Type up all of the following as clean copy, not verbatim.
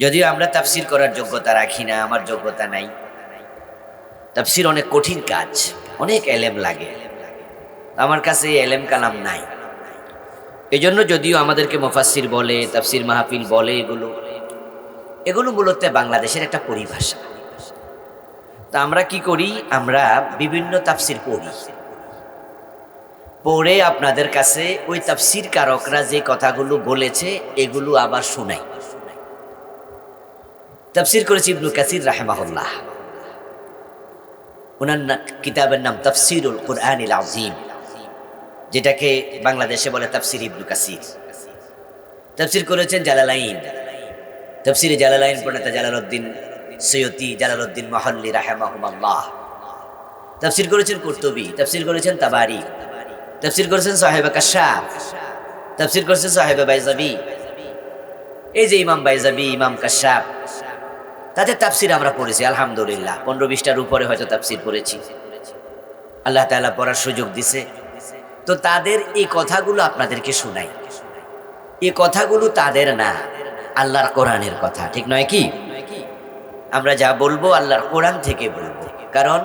যদিও আমরা তাফসির করার যোগ্যতা রাখি না, আমার যোগ্যতা নাই। তাফসির অনেক কঠিন কাজ, অনেক এলেম লাগে। আমার কাছে এই এলেম কালাম নাই। এজন্য যদিও আমাদেরকে মুফাসসির বলে, তাফসির মাহফিল বলে, এগুলো মূলত বাংলাদেশের একটা পরিভাষা। তা আমরা কি করি, আমরা বিভিন্ন তাফসির পড়ি, পড়ে আপনাদের কাছে ওই তাফসির কারকরা যে কথাগুলো বলেছে এগুলো আবার শোনাই। তাফসির করেছে ইবনে কাসির রাহিমাহুল্লাহ, ওনার কিতাবের নাম তাফসিরুল কুরআনিল আযীম, যেটাকে বাংলাদেশে বলে তাফসির ইবনে কাসির। তাফসির করেছেন জালালাইন, তাফসিরে জালালাইন প্রণেতা জালালউদ্দিন সৈয়দী, জালালউদ্দিন মাহল্লী রাহিমাহুল্লাহ। তাফসির করেছেন কুরতুবী, তাফসির করেছেন তাবারি, তাফসির করেছেন সাহেব কাশাফ, তাফসির করেছেন সাহেব বাইজাবি। এই যে ইমাম বাইজাবি, ইমাম কাশাফ, তাদের তাফসির আমরা পড়েছি আলহামদুলিল্লাহ। 15-20টার উপরে হয়তো তাফসির পড়েছি, আল্লাহ তাআলা পড়ার সুযোগ দিছে। তো তাদের এই কথাগুলো আপনাদেরকে শোনাই। এই কথাগুলো তাদের না, আল্লাহর কোরআনের কথা, ঠিক নয় কি? আমরা যা বলবো আল্লাহর কোরআন থেকে বলবো, কারণ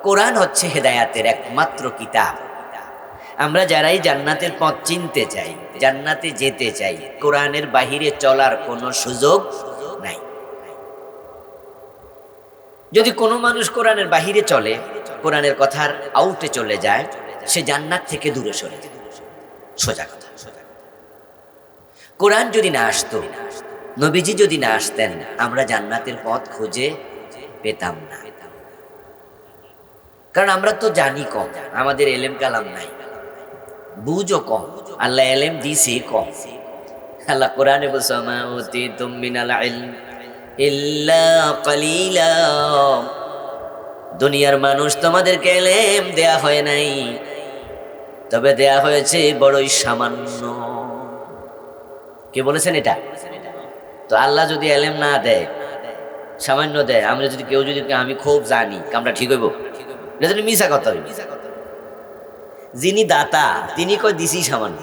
কোরআন হচ্ছে হেদায়াতের একমাত্র কিতাব। আমরা যারাই জান্নাতের পথ চিনতে চাই, জান্নাতে যেতে চাই, কোরআনের বাহিরে চলার কোনো সুযোগ নাই। যদি কোনো মানুষ কোরআনের বাহিরে চলে, কোরআনের কথার আউটে চলে যায়, সে জান্নাত থেকে দূরে সরে যায়। সোজা কথা। কোরআন যদি না আসতো, নবীজি যদি না আসতেন, আমরা জান্নাতের পথ খুঁজে পেতাম না। কারণ আমরা তো জানি কম, আমাদের এলেম কালাম নাই, বুঝও কম, আল্লাহ এলেম দিছে কম। আল্লাহ কোরআনে বলছে মা উতিতুম মিনাল ইলম ইল্লা কালিলা, দুনিয়ার মানুষ তোমাদেরকে এলেম দেয়া হয় নাই, তবে দেয়া হয়েছে বড়ই সামান্য। কে বলেছেন এটা? তো আল্লাহ যদি এলেম না দেয়, সামান্য দেয়, আমরা যদি কেউ যদি আমি খুব জানি, আমরা ঠিক হইব? এটা যদি মিশা কথা হইব। যিনি দাতা তিনি কয় দিছি সামান্য,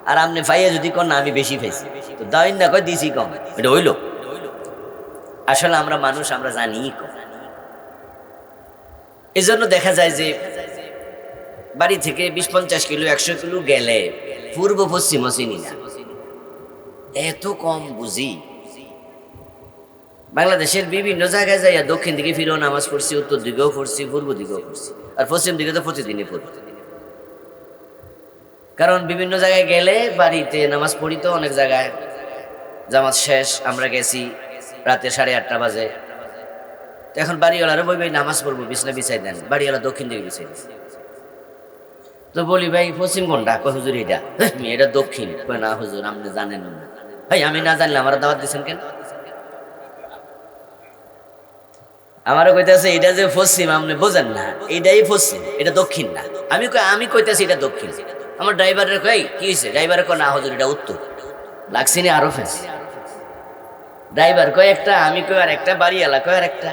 আর আপনি ফাইয়া যদি কন না আমি বেশি পাইছি, তো দাইন না কয় দিছি কম, এটা হইল? আসলে আমরা মানুষ, আমরা জানি কম। এই জন্য দেখা যায় যে বাড়ি থেকে 20-50 কিলো 100 কিলো গেলে পূর্ব পশ্চিমও চিনি না, এত কম বুঝি। বাংলাদেশের বিভিন্ন জায়গায় যাইয়া দক্ষিণ দিকে ফিরেও নামাজ পড়ছি, উত্তর দিকেও পড়ছি, পূর্ব দিকেও পড়ছি, আর পশ্চিম দিকে তো প্রতিদিনই পড়ব। কারণ বিভিন্ন জায়গায় গেলে বাড়িতে নামাজ পড়ি, তো অনেক জায়গায় জামাত শেষ, আমরা গেছি রাতে 8:30 বাজে, তো এখন বাড়িওয়ালারা বলবে নামাজ পড়বো, বিছনা বিছাই দেন, বাড়িওয়ালা দক্ষিণ দিকে বিছাই দিচ্ছে। তো বলি ভাই পশ্চিম কোনটা? কয় হুজুর এটা। এটা দক্ষিণ। কয় না হুজুর আপনি জানেন না। ভাই আমি না জানলে আমার দাওয়াত দিচ্ছেন কেন? আমারও কইতেছে এটা যে পশ্চিম আপনি বোঝেন না, এটাই পশ্চিম, এটা দক্ষিণ না। আমি কইতেছি এটা দক্ষিণ। আমার ড্রাইভারের কই কি হয়েছে? ড্রাইভারের কয় না হুজুর এটা উত্তর। লাগছি না আরো ফেস। ড্রাইভার কয় একটা, আমি কই আর একটা, বাড়িওয়ালা কয় আর একটা।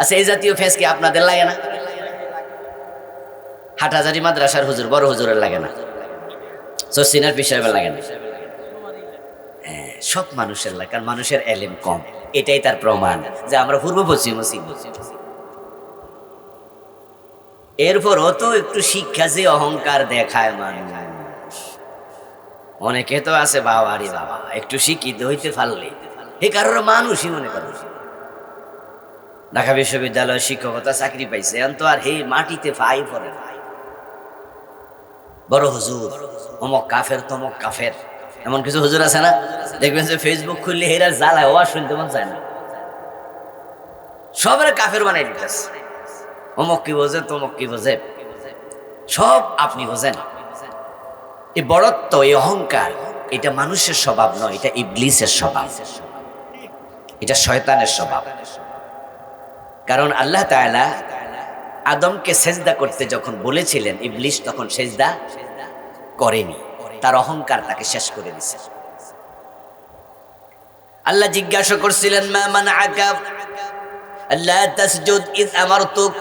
আচ্ছা এই জাতীয় ফেস কি আপনাদের লাগে না? হাটহাজারী মাদ্রাসার হুজুর, বড় হুজুরের লাগে না, সসিনার পিসাবের লাগে না। হ্যাঁ, সব মানুষের লাগে, কারণ মানুষের এলেম কম। এটাই তার প্রমাণ যে আমরা পূর্ব পশ্চিম। এরপরও তো একটু শিক্ষা যে অহংকার দেখায় মানুষ, অনেকে তো আছে বাবা রে বাবা একটু শিক্ষিত হইতে পারলে এ কারোর মানুষই মনে করে। ঢাকা বিশ্ববিদ্যালয়ের শিক্ষকতা চাকরি পাইছে, এখন তো আর হে মাটিতে ফাই পড়ে ভাই, বড় হুজুর অমক কাফের তমক কাফের, এমন কিছু হুজুর আছে না? দেখবেন যে ফেসবুক খুললে হেরা জ্বালায়, ও আর শুনতে মন চায় না, সবার কাফের বানাই দিতেছে। অমক কি বোঝে, তমক কি বোঝে, সব আপনি বোঝেন। এই বড়ত্ব, এই অহংকার, এটা মানুষের স্বভাব নয়, এটা ইবলিসের স্বভাব, এটা শয়তানের স্বভাব। কারণ আল্লাহ তাআলা আদমকে সেজদা করতে যখন বলেছিলেন, ইবলিস তখন সেজদা করেনি, তার অহংকার তাকে শেষ করে দিয়েছে। আল্লাহ জিজ্ঞাসা করছিলেন মা মানআকা আল্লা তাসজুদ ইয আমারতুক,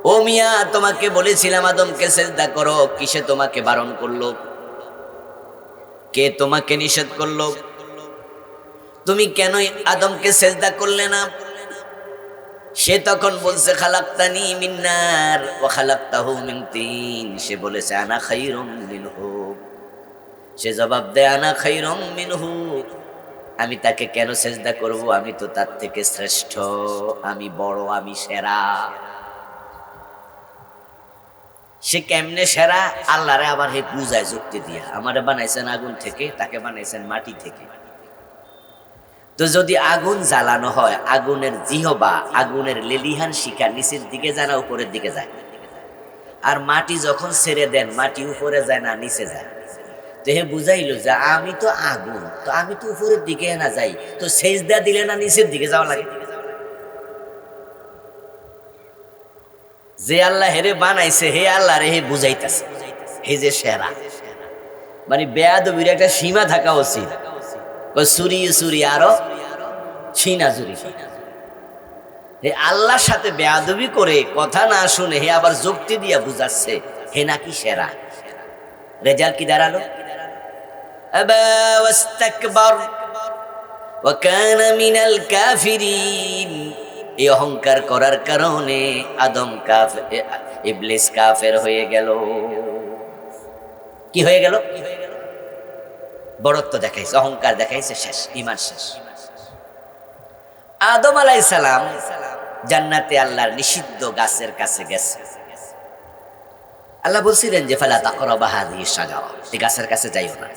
ও মিয়া তোমাকে বলেছিলাম আদমকে সেজদা করো, কিসে তোমাকে বারণ করলো? কে তোমাকে নিষেধ করলো? তুমি কেন আদমকে সেজদা করলে না? সে তখন বলছে খালাকতানি মিন নার ওয়া খালাকতাহু মিন তিন। সে বলেছে আনা খায়রুম মিনহু। সে জবাব দেয় আনা খায়রুম মিনহু, আমি তাকে কেন সেজদা করব? আমি তো তার থেকে শ্রেষ্ঠ, আমি বড়, আমি সেরা। সে কেমনে সেরা? আল্লাহরে আবার হে বুঝায় যুক্তি দিয়া, আমারে বানাইছেন আগুন থেকে, তাকে বানাইছেন মাটি থেকে। তো যদি আগুন জ্বালানো হয়, আগুনের জিহবা, আগুনের লেলিহান শিখা নিচের দিকে যায় না উপরের দিকে যায়? আর মাটি যখন ছেড়ে দেন, মাটি উপরে যায় না নিচে যায়? তো হে বুঝাইলো যে আমি তো আগুন, তো আমি তো উপরের দিকে না যাই, তো সেজদা দিলে না নিচের দিকে যাওয়া লাগে? যে আল্লাহ হেরে বানাইছে, হে আল্লাহ রে হে বুঝাইতেছে হে যে সেরা। মানে বেয়াদবির একটা সীমা থাকা উচিত। সুরি সুরি আরো ছিনা জুরি। হে আল্লাহর সাথে বেয়াদবি করে কথা না শুনে হে আবার যুক্তি দিয়া বুঝাচ্ছে হে নাকি সেরা। রেজাল্ট কি দাঁড়ালো? আবা ওয়াস্তাকবার ওয়া কানা মিনাল কাফিরিন। এই অহংকার করার কারণে আদম ইবলিস কাফের হয়ে গেল। কি হয়ে গেল? বড়ত্ব দেখাইছে, অহংকার দেখাইছে, শেষ, ঈমান শেষ। আদম আলাইহিস সালাম জান্নাতে আল্লাহর নিষিদ্ধ গাছের কাছে গেছে। আল্লাহ বলছিলেন যে ফালা তাকরাবা হাযিহি শাজারা, এই গাছের কাছে যাইও না।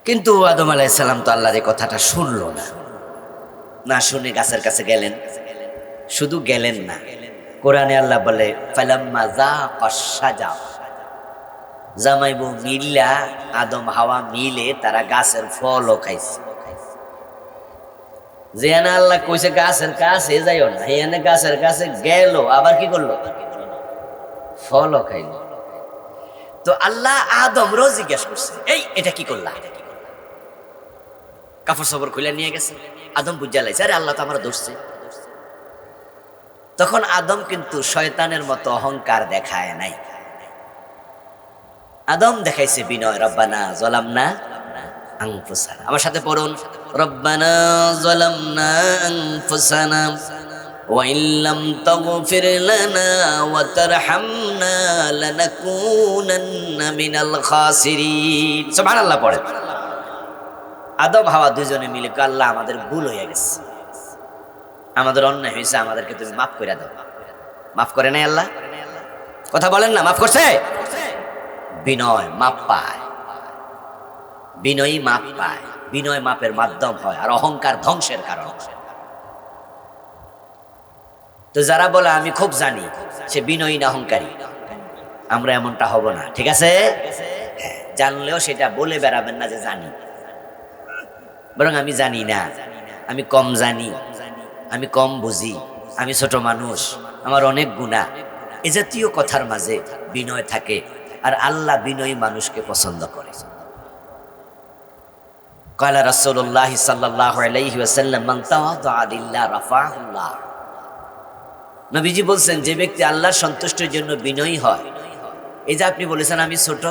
কিন্তু আদম আলাইহিস সালাম তো আল্লাহর এই কথাটা শুনলো না। না শুনে গাছের কাছে গেলেন। শুধু গেলেন না, কোরআনে আল্লাহ বলে ফালাম্মা যাকাশ শাজারা, জামাই বউ মিল্লা, আদম হাওয়া মিলে তারা গাছের ফলও খাইছে। যেখানে আল্লাহ কইছে গাছের কাছে যাইও না, এখানে গাছের কাছে গেল, আবার কি করলো? ফলও খাইল। তো আল্লাহ আদম রোজ জিজ্ঞেস করছে, এই এটা কি করলা? কাপড় সাপড় খুলে নিয়ে গেছে। আদম বুঝা লাইছে আরে আল্লাহ তো আমার ধরছে। তখন আদম কিন্তু শয়তানের মতো অহংকার দেখায় নাই। আদম দেখাইছে বিনয়। রব্বানা যালামনা আনফুসানা, আমার সাথে পড়ুন, রব্বানা যালামনা আনফুসানা ওয়া ইল্লাম তাগফির লানা ওয়া তারহামনা লানাকুনান্না মিনাল খাসিরিন। সুবহানাল্লাহ পড়ে। আদম হাওয়া দুজনে মিলে আল্লাহ আমাদের ভুল হয়ে গেছে, আমাদের অন্যায় হয়েছে, আমাদেরকে তুমি মাফ করে দাও। মাফ করে নাই আল্লাহ? কথা বলেন না, মাফ করছে? বিনয় মাপ পায়, বিনয়ী মাপ পায়, বিনয় মাপের মাধ্যম হয়, আর অহংকার ধ্বংসের কারণ। তো যারা বলে আমি খুব জানি, সে বিনয়ী না অহংকারী? আমরা এমনটা হব না, ঠিক আছে? জানলেও সেটা বলে বেড়াবেন না যে জানি, বরং আমি জানি না, আমি কম জানি, আমি কম বুঝি, আমি ছোট মানুষ, আমার অনেক গুনাহ, এ জাতীয় কথার মাঝে বিনয় থাকে। আর আল্লাহ বিনয়ী মানুষকে পছন্দ করে। ক্বালা রাসূলুল্লাহ সাল্লাল্লাহু আলাইহি ওয়াসাল্লাম মান তাওয়াদা লিল্লাহ রাফাহুল্লাহ। নবীজি বলছেন যে ব্যক্তি আল্লাহর সন্তুষ্টির জন্য বিনয়ী হয়, এই যে আপনি বলেছেন আমি ছোট,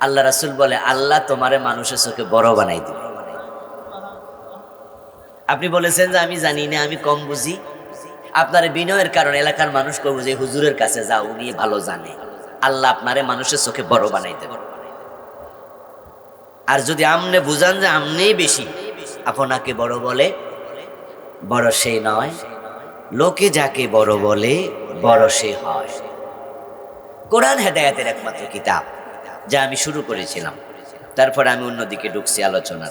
আল্লাহ রাসূল বলে আল্লাহ তোমারে মানুষের চোখে বড় বানাই দিবে। আপনি বলেছেন যে আমি জানি না, আমি কম বুঝি, আপনার বিনয়ের কারণে এলাকার মানুষ কইব যে হুজুরের কাছে যাও, উনি ভালো জানে। আল্লাহ আপনারে মানুষের চোখে বড় বানাই দেবে। আর যদি আমনে বুঝান যে আমনেই বেশি, আপনাকে বড় বলে, বড় সে নয়, লোকে যাকে বড় বলে বড় সে হয়। কোরআন হেদায়েতের একমাত্র কিতাব, যা আমি শুরু করেছিলাম, তারপর আমি অন্যদিকে ঢুকছি আলোচনা।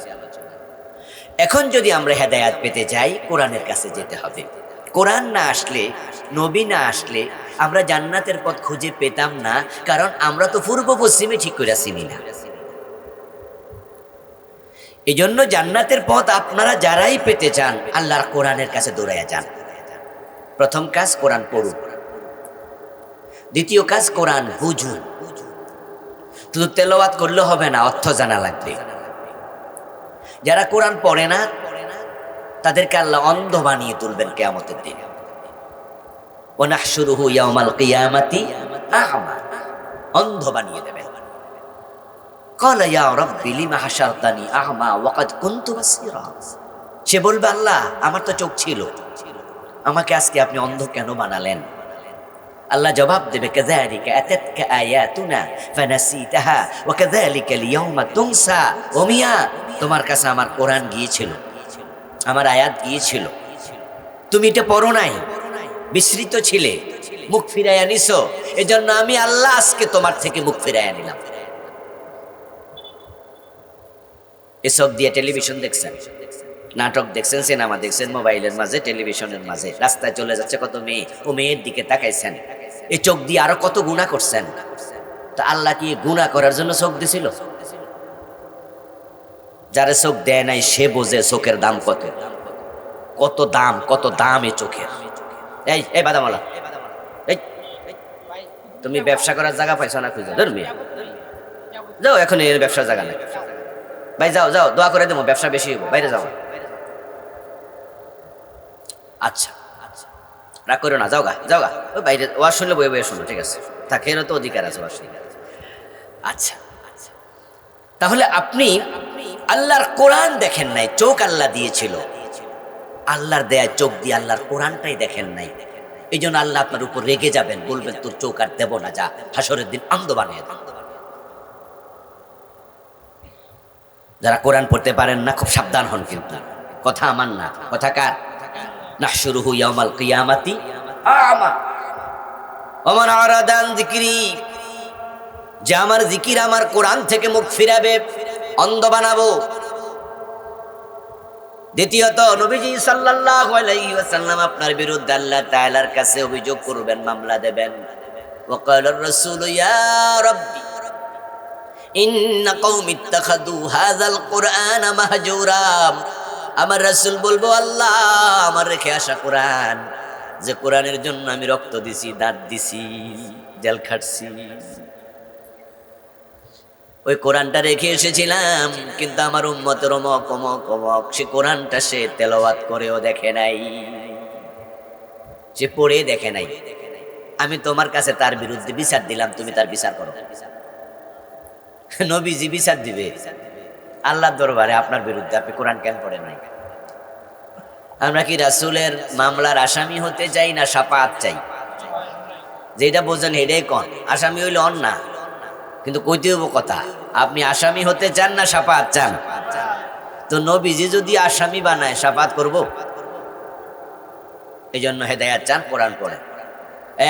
এখন যদি আমরা হেদায়েত পেতে যাই, কোরআনের কাছে যেতে হবে। কোরআন না আসলে, নবী না আসলে আমরা জান্নাতের পথ খুঁজে পেতাম না, কারণ আমরা তো পূর্ব পশ্চিমে ঠিক করে চিনি না। এই জন্য জান্নাতের পথ আপনারা যারাই পেতে চান, আল্লাহর কোরআনের কাছে দৌড়াইয়া যান। প্রথম কাজ কোরআন পড়ুন, দ্বিতীয় কাজ কোরআন বুঝুন। শুধু তেলাওয়াত করলে হবে না, অর্থ জানা লাগবে। যারা কোরআন পড়ে না তাদেরকে আল্লাহ অন্ধ বানিয়ে তুলবেন কিয়ামতের দিন। ওয়া নাহশুরুহু ইয়াওমাল কিয়ামাতি আ'মা, অন্ধ বানিয়ে দেবেন। ক্বালা ইয়া রাব্বি লিমা হাশারতানি আ'মা ওয়া ক্বাদ কুনতু বাসীরা। সে বলবে, আল্লাহ আমার তো চোখ ছিল, আমাকে আজকে আপনি অন্ধ কেন বানালেন? আল্লাহ জবাব দেবে, কাযালিকা আতাতকা আয়াতুনা ফানাসিতাহা ওয়া কাযালিকাল ইয়াওমা তুনসা। ও মিয়া, তোমার কাছে আমার কোরআন গিয়েছিল, আমার আয়াত গিয়েছিল, তুমি এটা পড়ো নাই, বিস্মৃত ছিলে, মুখ ফিরাইয়া নিছো, এজন্য আমি আল্লাহ আজকে তোমার থেকে মুখ ফিরাইয়া নিলাম। এসব দিয়ে টেলিভিশন দেখছেন, নাটক দেখছেন, সিনেমা দেখছেন, মোবাইলের মাঝে, টেলিভিশনের মাঝে, রাস্তায় চলে যাচ্ছে কত মেয়ে, ও মেয়ের দিকে তাকাইছেন, এই চোখ দিয়ে আরো কত গুনাহ করছেন। তা আল্লাহ কি গুনাহ করার জন্য চোখ দিছিল? যারা চোখ দেয় নাই সে বোঝে চোখের দাম কত, কত দাম, কত দাম এই চোখের। এই এই বাদামালা, এই তুমি ব্যবসা করার জায়গা পাইছো না, খুঁজে ধরবি, যাও, এখন এর ব্যবসার জায়গা নাই, ভাই যাও যাও, দোয়া করে দেবো, ব্যবসা বেশি হইব, বাইরে যাও। আচ্ছা রাগ করো না, যাও গা যাও গা, ওই বাইরে ওয়াজ শুনলে বয়ে বয়ে শুনো, ঠিক আছে, থাকে এর তো অধিকার আছে ওয়াজ শুনলে। আচ্ছা, তাহলে আপনি আল্লাহর কোরআন দেখেন নাই, চোখ আল্লাহ দিয়েছিল, আল্লাহর দেয়া চোখ দিয়ে আল্লাহর কোরআনটাই দেখেন নাই, এই জন্য আল্লাহ আপনার উপর রেগে যাবেন, বলবেন তোর চোখ আর দেব না, যা হাসরের দিন অন্ধ বানিয়ে দেন। যারা কোরআন পড়তে পারেন না খুব সাবধান হন, কিন্তু কথা আমার না, কথা কার? নাহশুরুহু ইয়াউমাল কিয়ামাতি আ'মা ওয়া মান আরাদা আন যিকরি, যে আমার জিকির, আমার কোরআন থেকে মুখ ফিরাবে, অন্ধ বানাবো। দ্বিতীয়ত, নবীজি সাল্লাল্লাহু আলাইহি ওয়াসাল্লাম আপনার বিরুদ্ধে আল্লাহ তাআলার কাছে অভিযোগ করবেন, মামলা দেবেন। ওয়া ক্বালা আর-রাসূলু ইয়া রাব্বি ইন্না কওমি ইত্তাখাযু হাযাল কুরআনা মাহজুরা। আমার রাসূল বলবো, আল্লাহ আমার রেখে আসা কোরআন, যে কোরআনের জন্য আমি রক্ত দিছি, দাঁত দিছি, জেল খাটছি, ওই কোরআনটা রেখে এসেছিলাম, কিন্তু আমার উম্মতের অমক অমক অমক সে কোরআনটা সে তেলাওয়াত করেও দেখে নাই, সে পড়ে দেখে নাই। আমি তোমার কাছে তার বিরুদ্ধে বিচার দিলাম, তুমি তার বিচার করো। নবীজি বিচার দিবে আল্লাহর দরবারে আপনার বিরুদ্ধে, আপনি কোরআন কেন পড়েন নাই? আমরা কি রাসূলের মামলার আসামি হতে চাই না শাফাআত চাই? যেটা বোঝেন এটাই কোন, আসামি হইলে অন না, কিন্তু কইতে হইব কথা, আপনি আসামি হতে চান না শাফাআত চান? তো নবীজি যদি আসামি বানায়, শাফাআত করব? এই জন্য হেদায়াত চান, কোরআন পড়েন,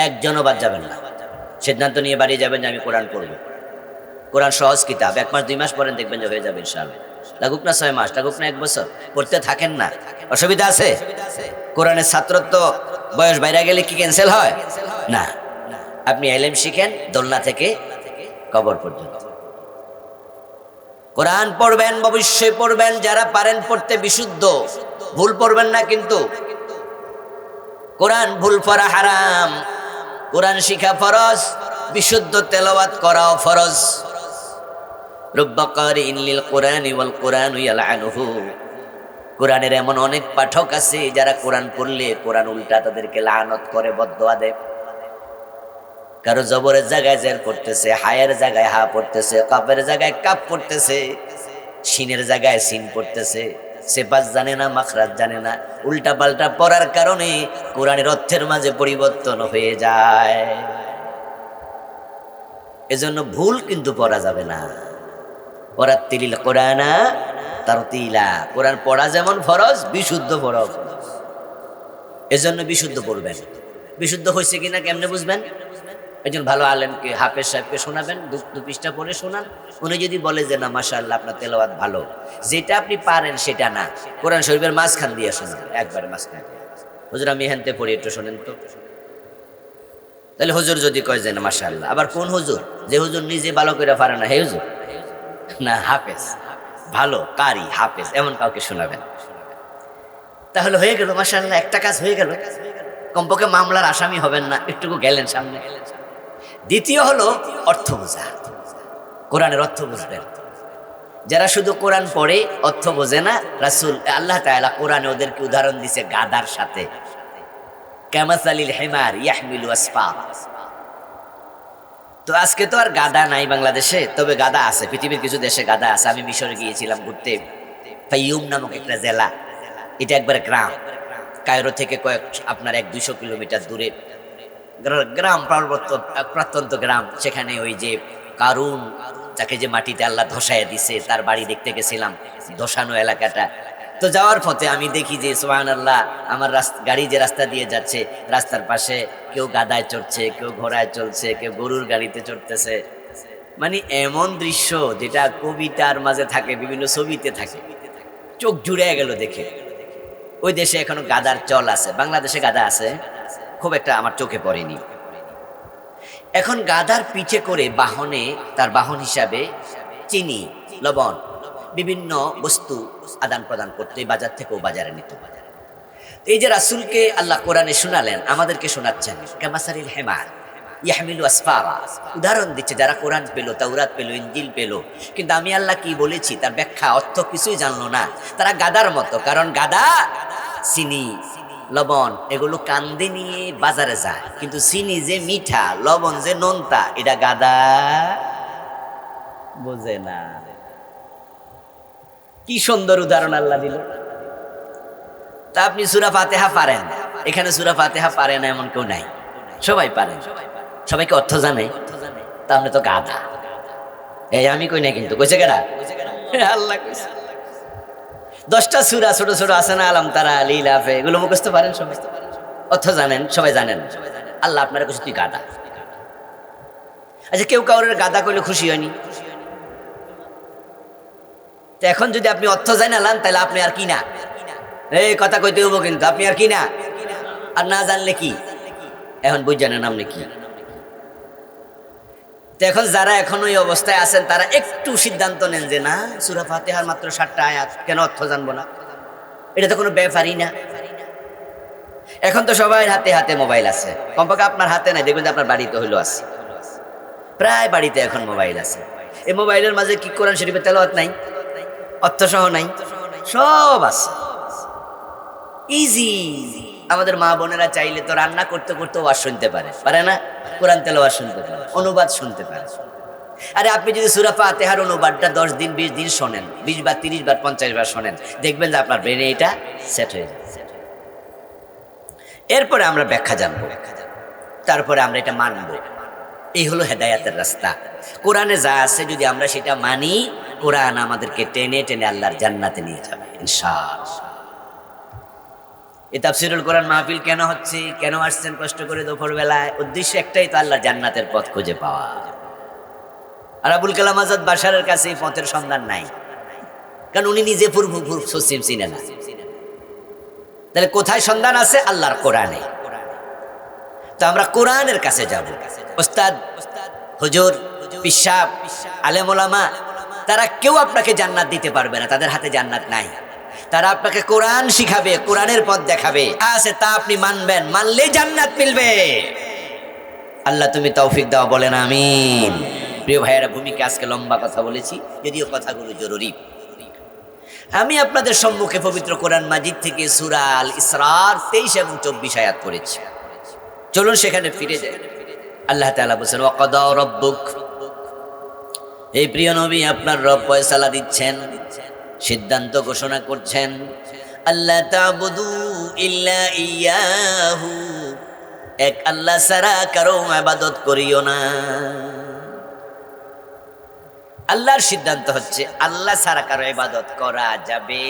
একজনও বাদ যাবেন না, সিদ্ধান্ত নিয়ে বাড়ি যাবেন যে আমি কোরআন পড়ব। কোরআন সহজ কিতাব, 1 মাস 2 মাস পড়েন, দেখবেন যে হয়ে যাবে ইনশাআল্লাহ। লাগুক না 6 মাস, লাগুক না 1 বছর, পড়তে থাকেন না, অসুবিধা আছে? কোরআনের ছাত্রত্ব বয়স বাইরে গেলে কি ক্যান্সেল হয়? না, আপনি ইলম শিখেন দোলনা থেকে কবর পর্যন্ত। কোরআন পড়বেন, অবশ্যই পড়বেন, যারা পারেন পড়তে বিশুদ্ধ, ভুল পড়বেন না কিন্তু। কোরআন ভুল পড়া হারাম, কোরআন শিখা ফরজ, বিশুদ্ধ তেলাওয়াত করাও ফরজ। রুব্বা কারিইন লিল কুরআনি ওয়াল কুরআনু ইয়ালআনুহু। কোরআনের এমন অনেক পাঠক আছে যারা কোরআন পড়লে কোরআন উল্টা তাদেরকে লানত করে, বদদোয়া দেয়। কারো জবরের জায়গায় জের পড়তেছে, হায়ের জায়গায় হা পড়তেছে, কাফের জায়গায় কাপ পড়তেছে, সিনের জায়গায় সিন পড়তেছে, সেপাস জানে না, মাখরাজ জানে না, উল্টা পাল্টা পড়ার কারণে কোরআনের অর্থের মাঝে পরিবর্তন হয়ে যায়। এজন্য ভুল কিন্তু পড়া যাবে না। ওয়ারাত্তিলিল কুরআনা তারতিলা, কোরআন পড়া যেমন ফরজ, বিশুদ্ধ ফরজ। এজন্য বিশুদ্ধ পড়বেন। বিশুদ্ধ হয়েছে কিনা কেমনে বুঝবেন? একজন ভালো আলেমকে, হাফেজ সাহেবকে শোনাবেন, দু পৃষ্ঠা পড়ে শোনান, উনি যদি বলে যে না মাশাআল্লাহ আপনার তেলাওয়াত ভালো, যেটা আপনি পারেন সেটা না, কোরআন শরীফের মাঝখান দিয়ে শোনান, একবারে মাঝখান। হুজুর আমি হেনতে পড়ি, একটু শোনেন তো। তাহলে হুজুর যদি কয় যে না মাশাআল্লাহ, আবার কোন হুজুর? যে হুজুর নিজে ভালো করে পারে না, হে হুজুর না, হাফেজ, ভালো কারি হাফেজ, এমন কাউকে শোনাবেন। তাহলে হয়ে গেল মাশাআল্লাহ, একটা কাজ হয়ে গেল, কমপক্ষে মামলার আসামি হবেন না, একটুকু গেলেন সামনে। দ্বিতীয় হলো অর্থ বোঝা, কোরআনের অর্থ বুঝবেন। যারা শুধু কোরআন পড়ে অর্থ বোঝে না, রাসূল আল্লাহ তাআলা কোরআনে ওদেরকে উদাহরণ দিছে গাধার সাথে, কামাসালিল হিমার ইয়াহমিলু আসফার। তো আজকে তো আর গাদা নাই বাংলাদেশে, তবে গাদা আছে, পৃথিবীর কিছু দেশে গাদা আছে। আমি মিশরে গিয়েছিলাম ঘুরতে, ফাইয়ুম নামক একটা জেলা, এটা একবার গ্রাম, কায়রো থেকে আপনার 100-200 কিলোমিটার দূরে গ্রাম, পার্বত্য প্রত্যন্ত গ্রাম। সেখানে ওই যে কারুন, যাকে যে মাটিতে আল্লাহ ধসাইয়া দিছে, তার বাড়ি দেখতে গেছিলাম, ধসানো এলাকাটা। তো যাওয়ার পথে আমি দেখি যে সুবহানাল্লাহ, আমার গাড়ি যে রাস্তা দিয়ে যাচ্ছে, রাস্তার পাশে কেউ গাদায় চড়ছে, কেউ ঘোড়ায় চলছে, কেউ গরুর গাড়িতে চড়তেছে। মানে এমন দৃশ্য যেটা কবিতার মাঝে থাকে, বিভিন্ন ছবিতে থাকে, চোখ জুড়ে গেল দেখে। ওই দেশে এখনো গাদার চল আছে, বাংলাদেশে গাদা আছে, খুব একটা আমার চোখে পড়েনি। এখন গাদার পিঠে করে বাহনে, তার বাহন হিসাবে চিনি, লবণ, বিভিন্ন বস্তু আদান প্রদান করতে বাজার থেকেও বাজারে নিত। এই যে রাসূলকে আল্লাহ কোরআনে শোনালেন, আমাদেরকে শোনাচ্ছেন কামাসারিল হেমার ইয়াহমিলু আসফারা, উদাহরণ দিচ্ছে যারা কোরআন পেল, তাওরাত পেল, ইনজিল পেল, কিন্তু আমি আল্লাহ কি বলেছি তার ব্যাখ্যা অর্থ কিছুই জানলো না, তারা গাদার মতো। কারণ গাদা চিনি, লবণ এগুলো কান্দে নিয়ে বাজারে যায়, কিন্তু চিনি যে মিঠা, লবণ যে নোনতা, এটা গাদা বোঝে না। কি সুন্দর উদাহরণ আল্লাহ দিল। তা আপনি সূরা ফাতিহা পারেন, এখানে সূরা ফাতিহা পারে না এমন কেউ নাই, সবাই পারেন, সবাইকে অর্থ জানে। তা আপনি তো গাদা। এই আমি কই না, কিন্তু কইছে কেডা? আল্লাহ কইছে। 10টা সূরা ছোট ছোট আছে না, আলাম তারা, লিলাফে, এগুলো মুখস্থ পারেন সবাই, অর্থ জানেন, সবাই জানেন। আল্লাহ আপনারা কইছে তুই গাদা। আচ্ছা, কেউ কাউরের গাদা কইলে খুশি হয়নি? তো এখন যদি আপনি অর্থ জানালেন, তাহলে আপনি আর কি না? এই কথা কইতে হবো, কিন্তু আপনি আর কি না? আর না জানলে কি? এখন বুঝ জানেন আপনি কি। তো এখন যারা এখন ওই অবস্থায় আছেন, তারা একটু সিদ্ধান্ত নেন যে না, সূরা ফাতিহার মাত্র 7টা আয়াত, কেন অর্থ জানবো না? এটা তো কোনো ব্যাপারই না। এখন তো সবাই হাতে হাতে মোবাইল আছে, কমপক্ষে আপনার হাতে নাই, দেখবেন যে আপনার বাড়িতে হইলো আছে, প্রায় বাড়িতে এখন মোবাইল আছে। এই মোবাইলের মাঝে কি কোরআন শরীফের তেলাওয়াত নাই? অর্থ সহ নাই? সব আছে, ইজি। আমাদের মা বোনেরা চাইলে তো রান্না করতে করতে ওয়াজ শুনতে পারে, পারে না? কোরআন তেলাওয়াত শুনতে পারে, অনুবাদ শুনতে পারে। আরে আপনি যদি সূরা ফাতিহার অনুবাদটা 10 দিন 20 দিন শোনেন, 20 বার 30 বার 50 বার শোনেন, দেখবেন যে আপনার ব্রেনে এটা সেট হয়ে যাবে। এরপরে আমরা ব্যাখ্যা জানবো, তারপরে আমরা এটা মানব। এই হলো হেদায়েতের রাস্তা। কোরআনে যা আছে যদি আমরা সেটা মানি, কোরআন আমাদেরকে টেনে টেনে আল্লাহর জান্নাতে নিয়ে যাবে ইনশাআল্লাহ। এই তাফসীরুল কোরআন মাহফিল কেন হচ্ছে, কেন আসছেন কষ্ট করে দুপুর বেলায়? উদ্দেশ্য একটাই, তো আল্লাহর জান্নাতের পথ খুঁজে পাওয়া। আর আবুল কালাম আজাদ বাশারের কাছে এই পথের সন্ধান নাই, কারণ উনি নিজে পূর্ব পশ্চিম চিনে না। তাহলে কোথায় সন্ধান আছে? আল্লাহর কোরআনে। তো আমরা কোরআনের কাছে যাব। ওস্তাদ, হুজুর, পিশাব, আলেম ওলামা, তারা কেউ আপনাকে জান্নাত দিতে পারবে না, তাদের হাতে জান্নাত নাই। তারা আপনাকে কোরআন শিখাবে, কোরআনের পথ দেখাবে, আছে তা আপনি মানবেন, মানলেই জান্নাত মিলবে। আল্লাহ তুমি তৌফিক দাও, বলেন আমিন। প্রিয় ভাইয়েরা, ভূমিকা আজকে লম্বা কথা বলেছি, যদিও কথাগুলো জরুরি। আমি আপনাদের সম্মুখে পবিত্র কোরআন মাজিদ থেকে সূরা আল ইসরার 23 এবং 24 আয়াত পড়েছি। চলুন সেখানে ফিরে যাই। আল্লাহ তাআলা বলেন, ওয়াকাদা রাব্বুক, এই প্রিয় নবী, আপনার রব ফয়সালা দিচ্ছেন, সিদ্ধান্ত ঘোষণা করছেন, আল্লাহ তা'বুদু ইল্লা ইয়াহু, এক আল্লাহ ছাড়া কারো ইবাদত করিও না। আল্লাহর সিদ্ধান্ত হচ্ছে আল্লাহ ছাড়া কারো ইবাদত করা যাবে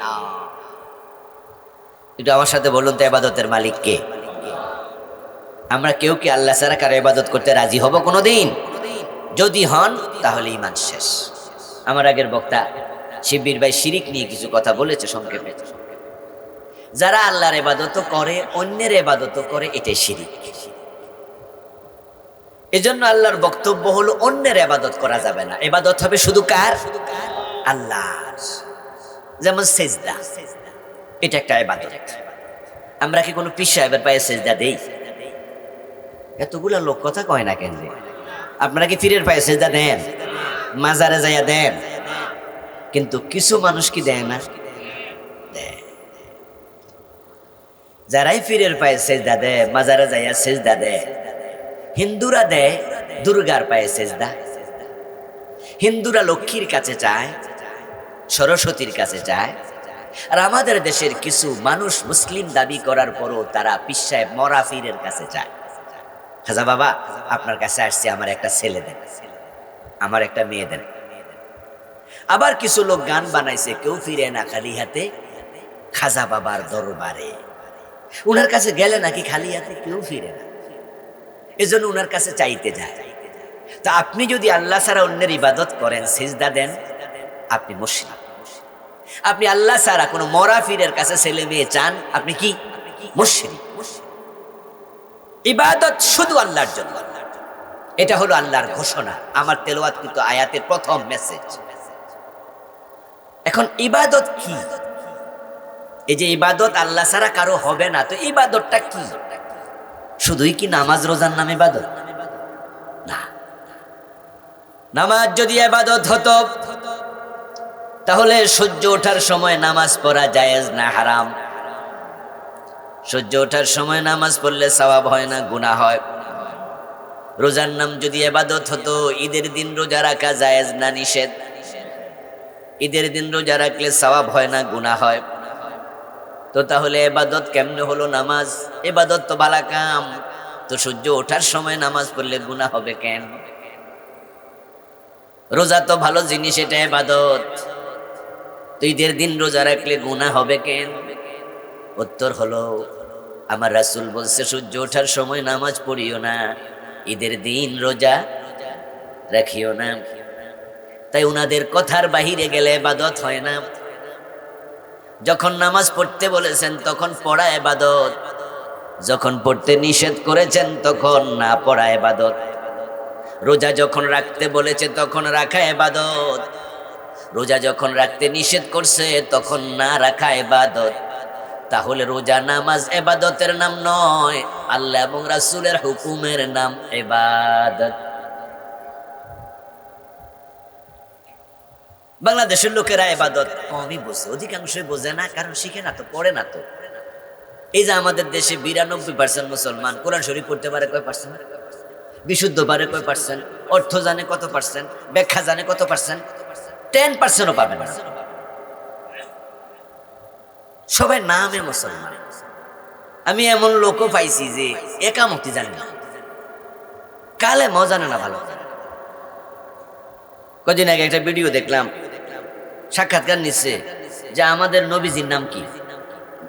না। একটু আমার সাথে বলুন তো, ইবাদতের মালিক কে? আমরা কেউ কি আল্লাহ ছাড়া কারো ইবাদত করতে রাজি হব কোনোদিন? যদি হন তাহলে ঈমান শেষ। আমার আগের বক্তা শিবির ভাই শিরিক নিয়ে কিছু কথা বলেছে সংক্ষেপে। যারা আল্লাহর ইবাদত করে, অন্যের ইবাদত করে, এটাই শিরিক। এজন্য আল্লাহর বক্তব্য হলো অন্যের ইবাদত করা যাবে না, ইবাদত হবে শুধু কার? আল্লাহর। যেমন সেজদা, এটা একটা ইবাদত। আমরা কি কোনো পীর সাহেবের পায়ে সেজদা দেই? এতগুলা লোক কথা কয় না কেন? আপনারা কি পীরের পায়ে সেজদা দেন? মাজারে যাইয়া দেন? কিন্তু কিছু মানুষ কি দেয় না? যারাই পীরের পায়ে সেজদা দেয়, মাজারে যাইয়া সেজদা দেয়, হিন্দুরা দেয়, দুর্গার পায়ে সেজদা, হিন্দুরা লক্ষ্মীর কাছে চায়, সরস্বতীর কাছে চায়, আর আমাদের দেশের কিছু মানুষ মুসলিম দাবি করার পরও তারা পীর সাহেব মরা পীরের কাছে চায়। খাজা বাবা, আপনার কাছে আসছে, আমার একটা ছেলে দেন, আমার একটা মেয়ে দেন। আবার কিছু লোক গান বানাইছে, কেউ ফিরে না খালি হাতে খাজা বাবার দরবারে। উনার কাছে গেলে নাকি খালি হাতে কেউ ফিরে না, এজন্য উনার কাছে চাইতে যায়। তা আপনি যদি আল্লাহ ছাড়া অন্যের ইবাদত করেন, সিজদা দেন, আপনি মুশরিক। আপনি আল্লাহ ছাড়া কোনো মরা পীরের কাছে ছেলে মেয়ে চান, আপনি কি? মুশরিক। ইবাদত শুধু আল্লাহর জন্য, এটা হলো আল্লাহর ঘোষণা, আমার তেলাওয়াতকৃত আয়াতের প্রথম মেসেজ। এখন ইবাদত কি? এই যে ইবাদত আল্লাহ ছাড়া কারো হবে না, তো ইবাদতটা কি? শুধুই কি নামাজ রোজার নাম ইবাদত? না। নামাজ যদি ইবাদত হতো তাহলে সূর্য ওঠার সময় নামাজ পড়া জায়েজ না হারাম? সূর্য ওঠার সময় নামাজ পড়লে সওয়াব হয় না গুনাহ হয়? রোজার নাম যদি ইবাদত হতো, ঈদের দিন রোজা রাখা জায়েজ না নিষেধ? ঈদের দিন রোজা রাখলে সওয়াব হয় না গুনাহ হয়? তো তাহলে ইবাদত কেমনে হলো নামাজ? ইবাদত তো ভালো কাম, তো সূর্য ওঠার সময় নামাজ পড়লে গুনাহ হবে কেন? রোজা তো ভালো জিনিস, এটা ইবাদত, তো ঈদের দিন রোজা রাখলে গুনাহ হবে কেন? উত্তর হলো, আমার রাসূল বলছে সূর্য ওঠার সময় নামাজ পড়িও না, ঈদের দিন রোজা রাখিও না। তাই উনাদের কথার বাহিরে গেলে ইবাদত হয় না। যখন নামাজ পড়তে বলেছেন তখন পড়া ইবাদত, যখন পড়তে নিষেধ করেছেন তখন না পড়া ইবাদত। রোজা যখন রাখতে বলেছে তখন রাখা ইবাদত, রোজা যখন রাখতে নিষেধ করছে তখন না রাখা ইবাদত। তাহলে রোজা নামাজ ইবাদতের নাম নয়, আল্লাহ এবং রাসূলের হুকুমের নাম ইবাদত। বাংলাদেশের লোকেরা ইবাদত কমই বোঝে, অধিকাংশই বোঝে না, কারণ শিখে না তো, পড়ে না তো। এই যে আমাদের দেশে 92% মুসলমান কোরআন শরীফ পড়তে পারে কয় পার্সেন্ট? বিশুদ্ধ পারে কয় পার্সেন্ট? অর্থ জানে কত পার্সেন্ট? ব্যাখ্যা জানে কত পার্সেন্ট? 10%ও পাবে না। সবাই নামে মুসলমান। আমি এমন লোকও পাইছি যে একামতি জানে না, কালেমাও জানে না ভালো। কদিন আগে একটা ভিডিও দেখলাম, সাক্ষাৎকার নিচ্ছে যে আমাদের নবীজির নাম কি।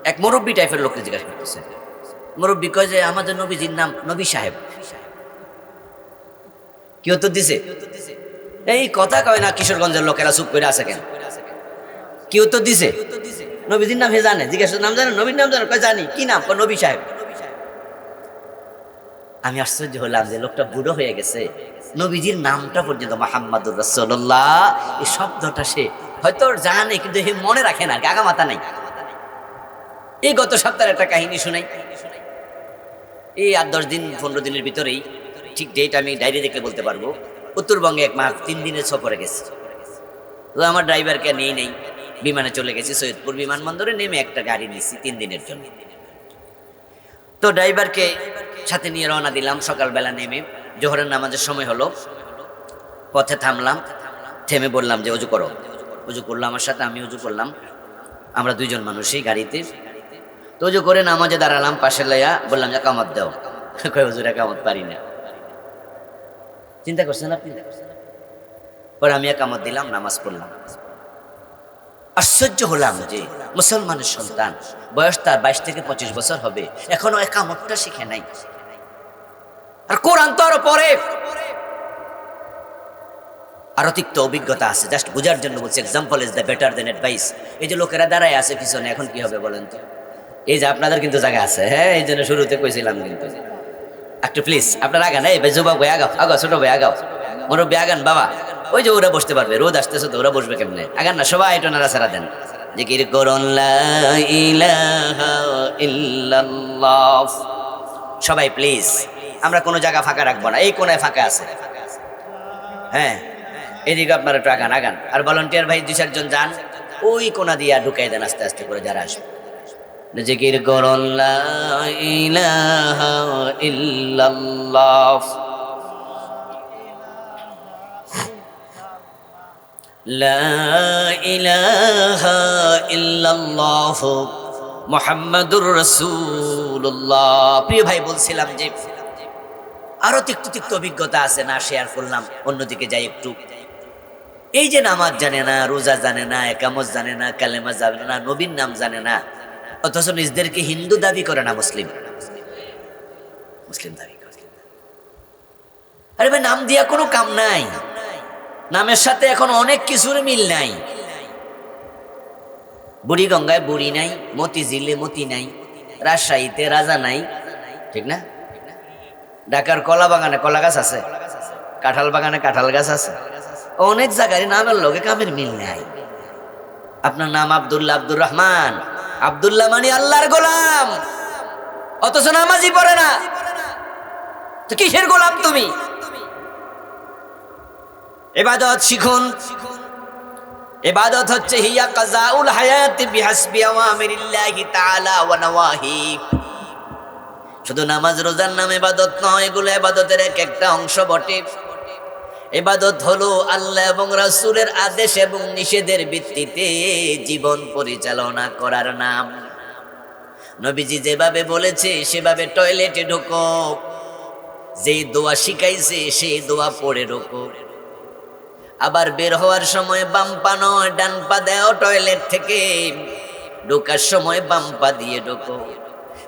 এক মুরব্বী টাইপের লোককে জিজ্ঞাসা করতেছে, মুরব্বী কয় যে আমাদের নবীজির নাম নবী সাহেব। কি উত্তর দিছে? এই কথা কয় না, কিশোরগঞ্জের লোকেরা চুপ করে আছে কেন? কি উত্তর দিছে? নবীজির নাম হে জানে, জিজ্ঞাসা নাম জানে, নবীর নাম জানে, কয় জানি। কি নাম? নবী সাহেব। আমি আশ্চর্য হলাম যে লোকটা বুড়ো হয়ে গেছে, নবীজির নামটা পর্যন্ত মুহাম্মাদুর রাসূলুল্লাহ এই শব্দটা সে হয়তো জানে, কিন্তু হে মনে রাখে না, গাগা মাথা নাই। এই গত সপ্তাহের একটা কাহিনী শুনাই। এই 8-10 দিন 15 দিনের ভিতরেই, ঠিক ডেট আমি ডায়েরি দেখলে বলতে পারবো, উত্তরবঙ্গে এক মাস 3 দিনের সফরে গেছে। তো আমার ড্রাইভারকে নিয়ে নেই, বিমানে চলে গেছি, সৈয়দপুর বিমানবন্দরে নেমে একটা গাড়ি নিয়েছি 3 দিনের জন্য। তো ড্রাইভারকে সাথে নিয়ে রওনা দিলাম। সকালবেলা নেমে জোহরের নামাজের সময় হলো, পথে থামলাম, থেমে বললাম যে অজু করো। অজু করলো আমার সাথে, আমি অজু করলাম, আমরা 2জন মানুষই গাড়িতে। তো অজু করে নামাজে দাঁড়ালাম, পাশে লইয়া বললাম যে কামত দাও। কয় হুজুর কামত পারি না। চিন্তা করছেন আপনি? পরে আমি কামত দিলাম, নামাজ পড়লাম। আশ্চর্য হলাম যে মুসলমানের সন্তান, বয়স তার 22 থেকে 25 বছর হবে, এখনো একামতটা শিখে নাই। আর কোরআন তো আরো পরে, আরো তিক্ত অভিজ্ঞতা আছে, জাস্ট বোঝার জন্য বলছি। Example is the better then advice. এই যে লোকেরা দাঁড়ায় আছে পিছনে, এখন কি হবে বলেন তো? এই যে আপনাদের কিন্তু জায়গা আছে, হ্যাঁ, এই জন্য শুরুতে কইছিলাম, কিন্তু একটু প্লিজ আপনারা আগান, এই যুবক ভাই আগাও, আগাও, ছোট ভাই আগাও, মুরব্বী আগান বাবা। ওই যে ওরা বসতে পারবে, রোদ আসতেছে তো ওরা বসবে কেমনে? আগান না সবাই, একটু নাড়াচাড়া দেন। জিকির করুন লা ইলাহা ইল্লাল্লাহ। সবাই প্লিজ, আমরা কোনো জায়গা ফাঁকা রাখবো না, এই কোনায় ফাঁকা আছে, হ্যাঁ, এদিকে আপনারা একটু আগান আগান। আর ভলান্টিয়ার ভাই 2-4 জন যান, ওই কোনা দিয়ে ঢুকাই দেন আস্তে আস্তে করে যারা আসবে। জিকির করুন লা ইলাহা ইল্লাল্লাহ। লা ইলাহা ইল্লাল্লাহ মুহাম্মাদুর রাসূলুল্লাহ। প্রিয় ভাই, বলছিলাম যে আরো তিক্ত তিক্ত অভিজ্ঞতা আছে, না শেয়ার করলাম, অন্যদিকে যাই একটু। এই যে নামাজ জানে না, রোজা জানে না, একামত জানে না, কালেমা জানে না, নবীর নাম জানে না, অথচ নিজদেরকে হিন্দু দাবি করে না, মুসলিম মুসলিম দাবি করে। আরে ভাই, নাম দিয়া কোনো কাম নাই, নামের সাথে এখন অনেক কিছুর মিল নাই। বুড়িগঙ্গায় বুড়ি নাই, মতিঝিলে মতি নাই, রাজশাহীতে রাজা নাই, ঠিক না? ঢাকার কলা বাগানে কলা গাছ আছে, কাঁঠাল বাগানে কাঁঠাল গাছ আছে, অনেক জায়গায় নামের লগে কামের মিল নাই। আপনার নাম আব্দুল্লাহ, আব্দুর রহমান, আব্দুল্লাহ মানে আল্লাহর গোলাম, অথচ নামাজই পড়ে না। তো কিসের গোলাম তুমি? ইবাদত শিখুন। ইবাদত হচ্ছে হিয়া কাযাউল হায়াতি বিহাসবি আওয়ামিরিল্লাহি তাআলা ওয়া নওয়াহি। শুধু নামাজ রোজার নাম ইবাদত নয়, এগুলো ইবাদতের এক একটা অংশ বটে। ইবাদত হলো আল্লাহ এবং রাসূলের আদেশ এবং নিষেধের ভিত্তিতে জীবন পরিচালনা করার নাম। নবীজি যেভাবে বলেছে সেভাবে টয়লেটে ঢোকো, যেই দোয়া শিখাইছে সেই দোয়া পড়ে ঢোকো। আবার বের হওয়ার সময় বাম পা নয় ডান পা দাও টয়লেট থেকে, ঢোকার সময় বাম পা দিয়ে ঢোকো।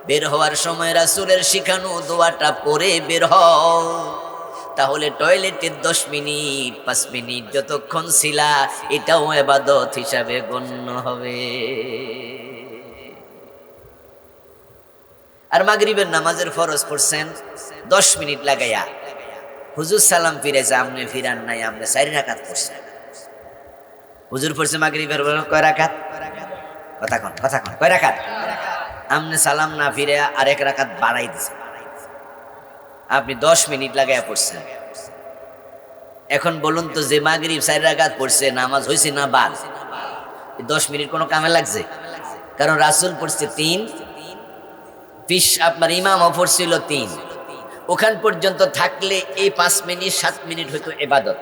বের হওয়ার সময় রাসূলের শিখানো দোয়াটা পড়ে বের হও। তাহলে টয়লেটের 10 মিনিট 5 মিনিট যতক্ষণ ছিলা, এটাও ইবাদত হিসাবে গণ্য হবে। আর মাগরিবের নামাজের ফরজ পড়ছেন 10 মিনিট লাগাইয়া, হুজুর সালাম ফিরেছে, আপনি ফিরান নাই, আপনি 4 রাকাত পড়ছেন। হুজুর পড়ছে মাগরিবের কয় রাকাত? কথা কন কয় রাকাত? আপনি সালাম না ফিরে আর 1 রাকাত বাড়াই দিছেন, আপনি 10 মিনিট লাগাইয়া পড়ছেন। এখন বলুন তো, যে মাগরিব 4 রাকাত পড়ছে, নামাজ হইছে না বাদ? 10 মিনিট কোনো কামে লাগছে? কারণ রাসূল পড়ছে 3, আপনার ইমাম পড়ছিল 3, ওখান পর্যন্ত থাকলে এই 5 মিনিট 7 মিনিট হয়তো ইবাদত।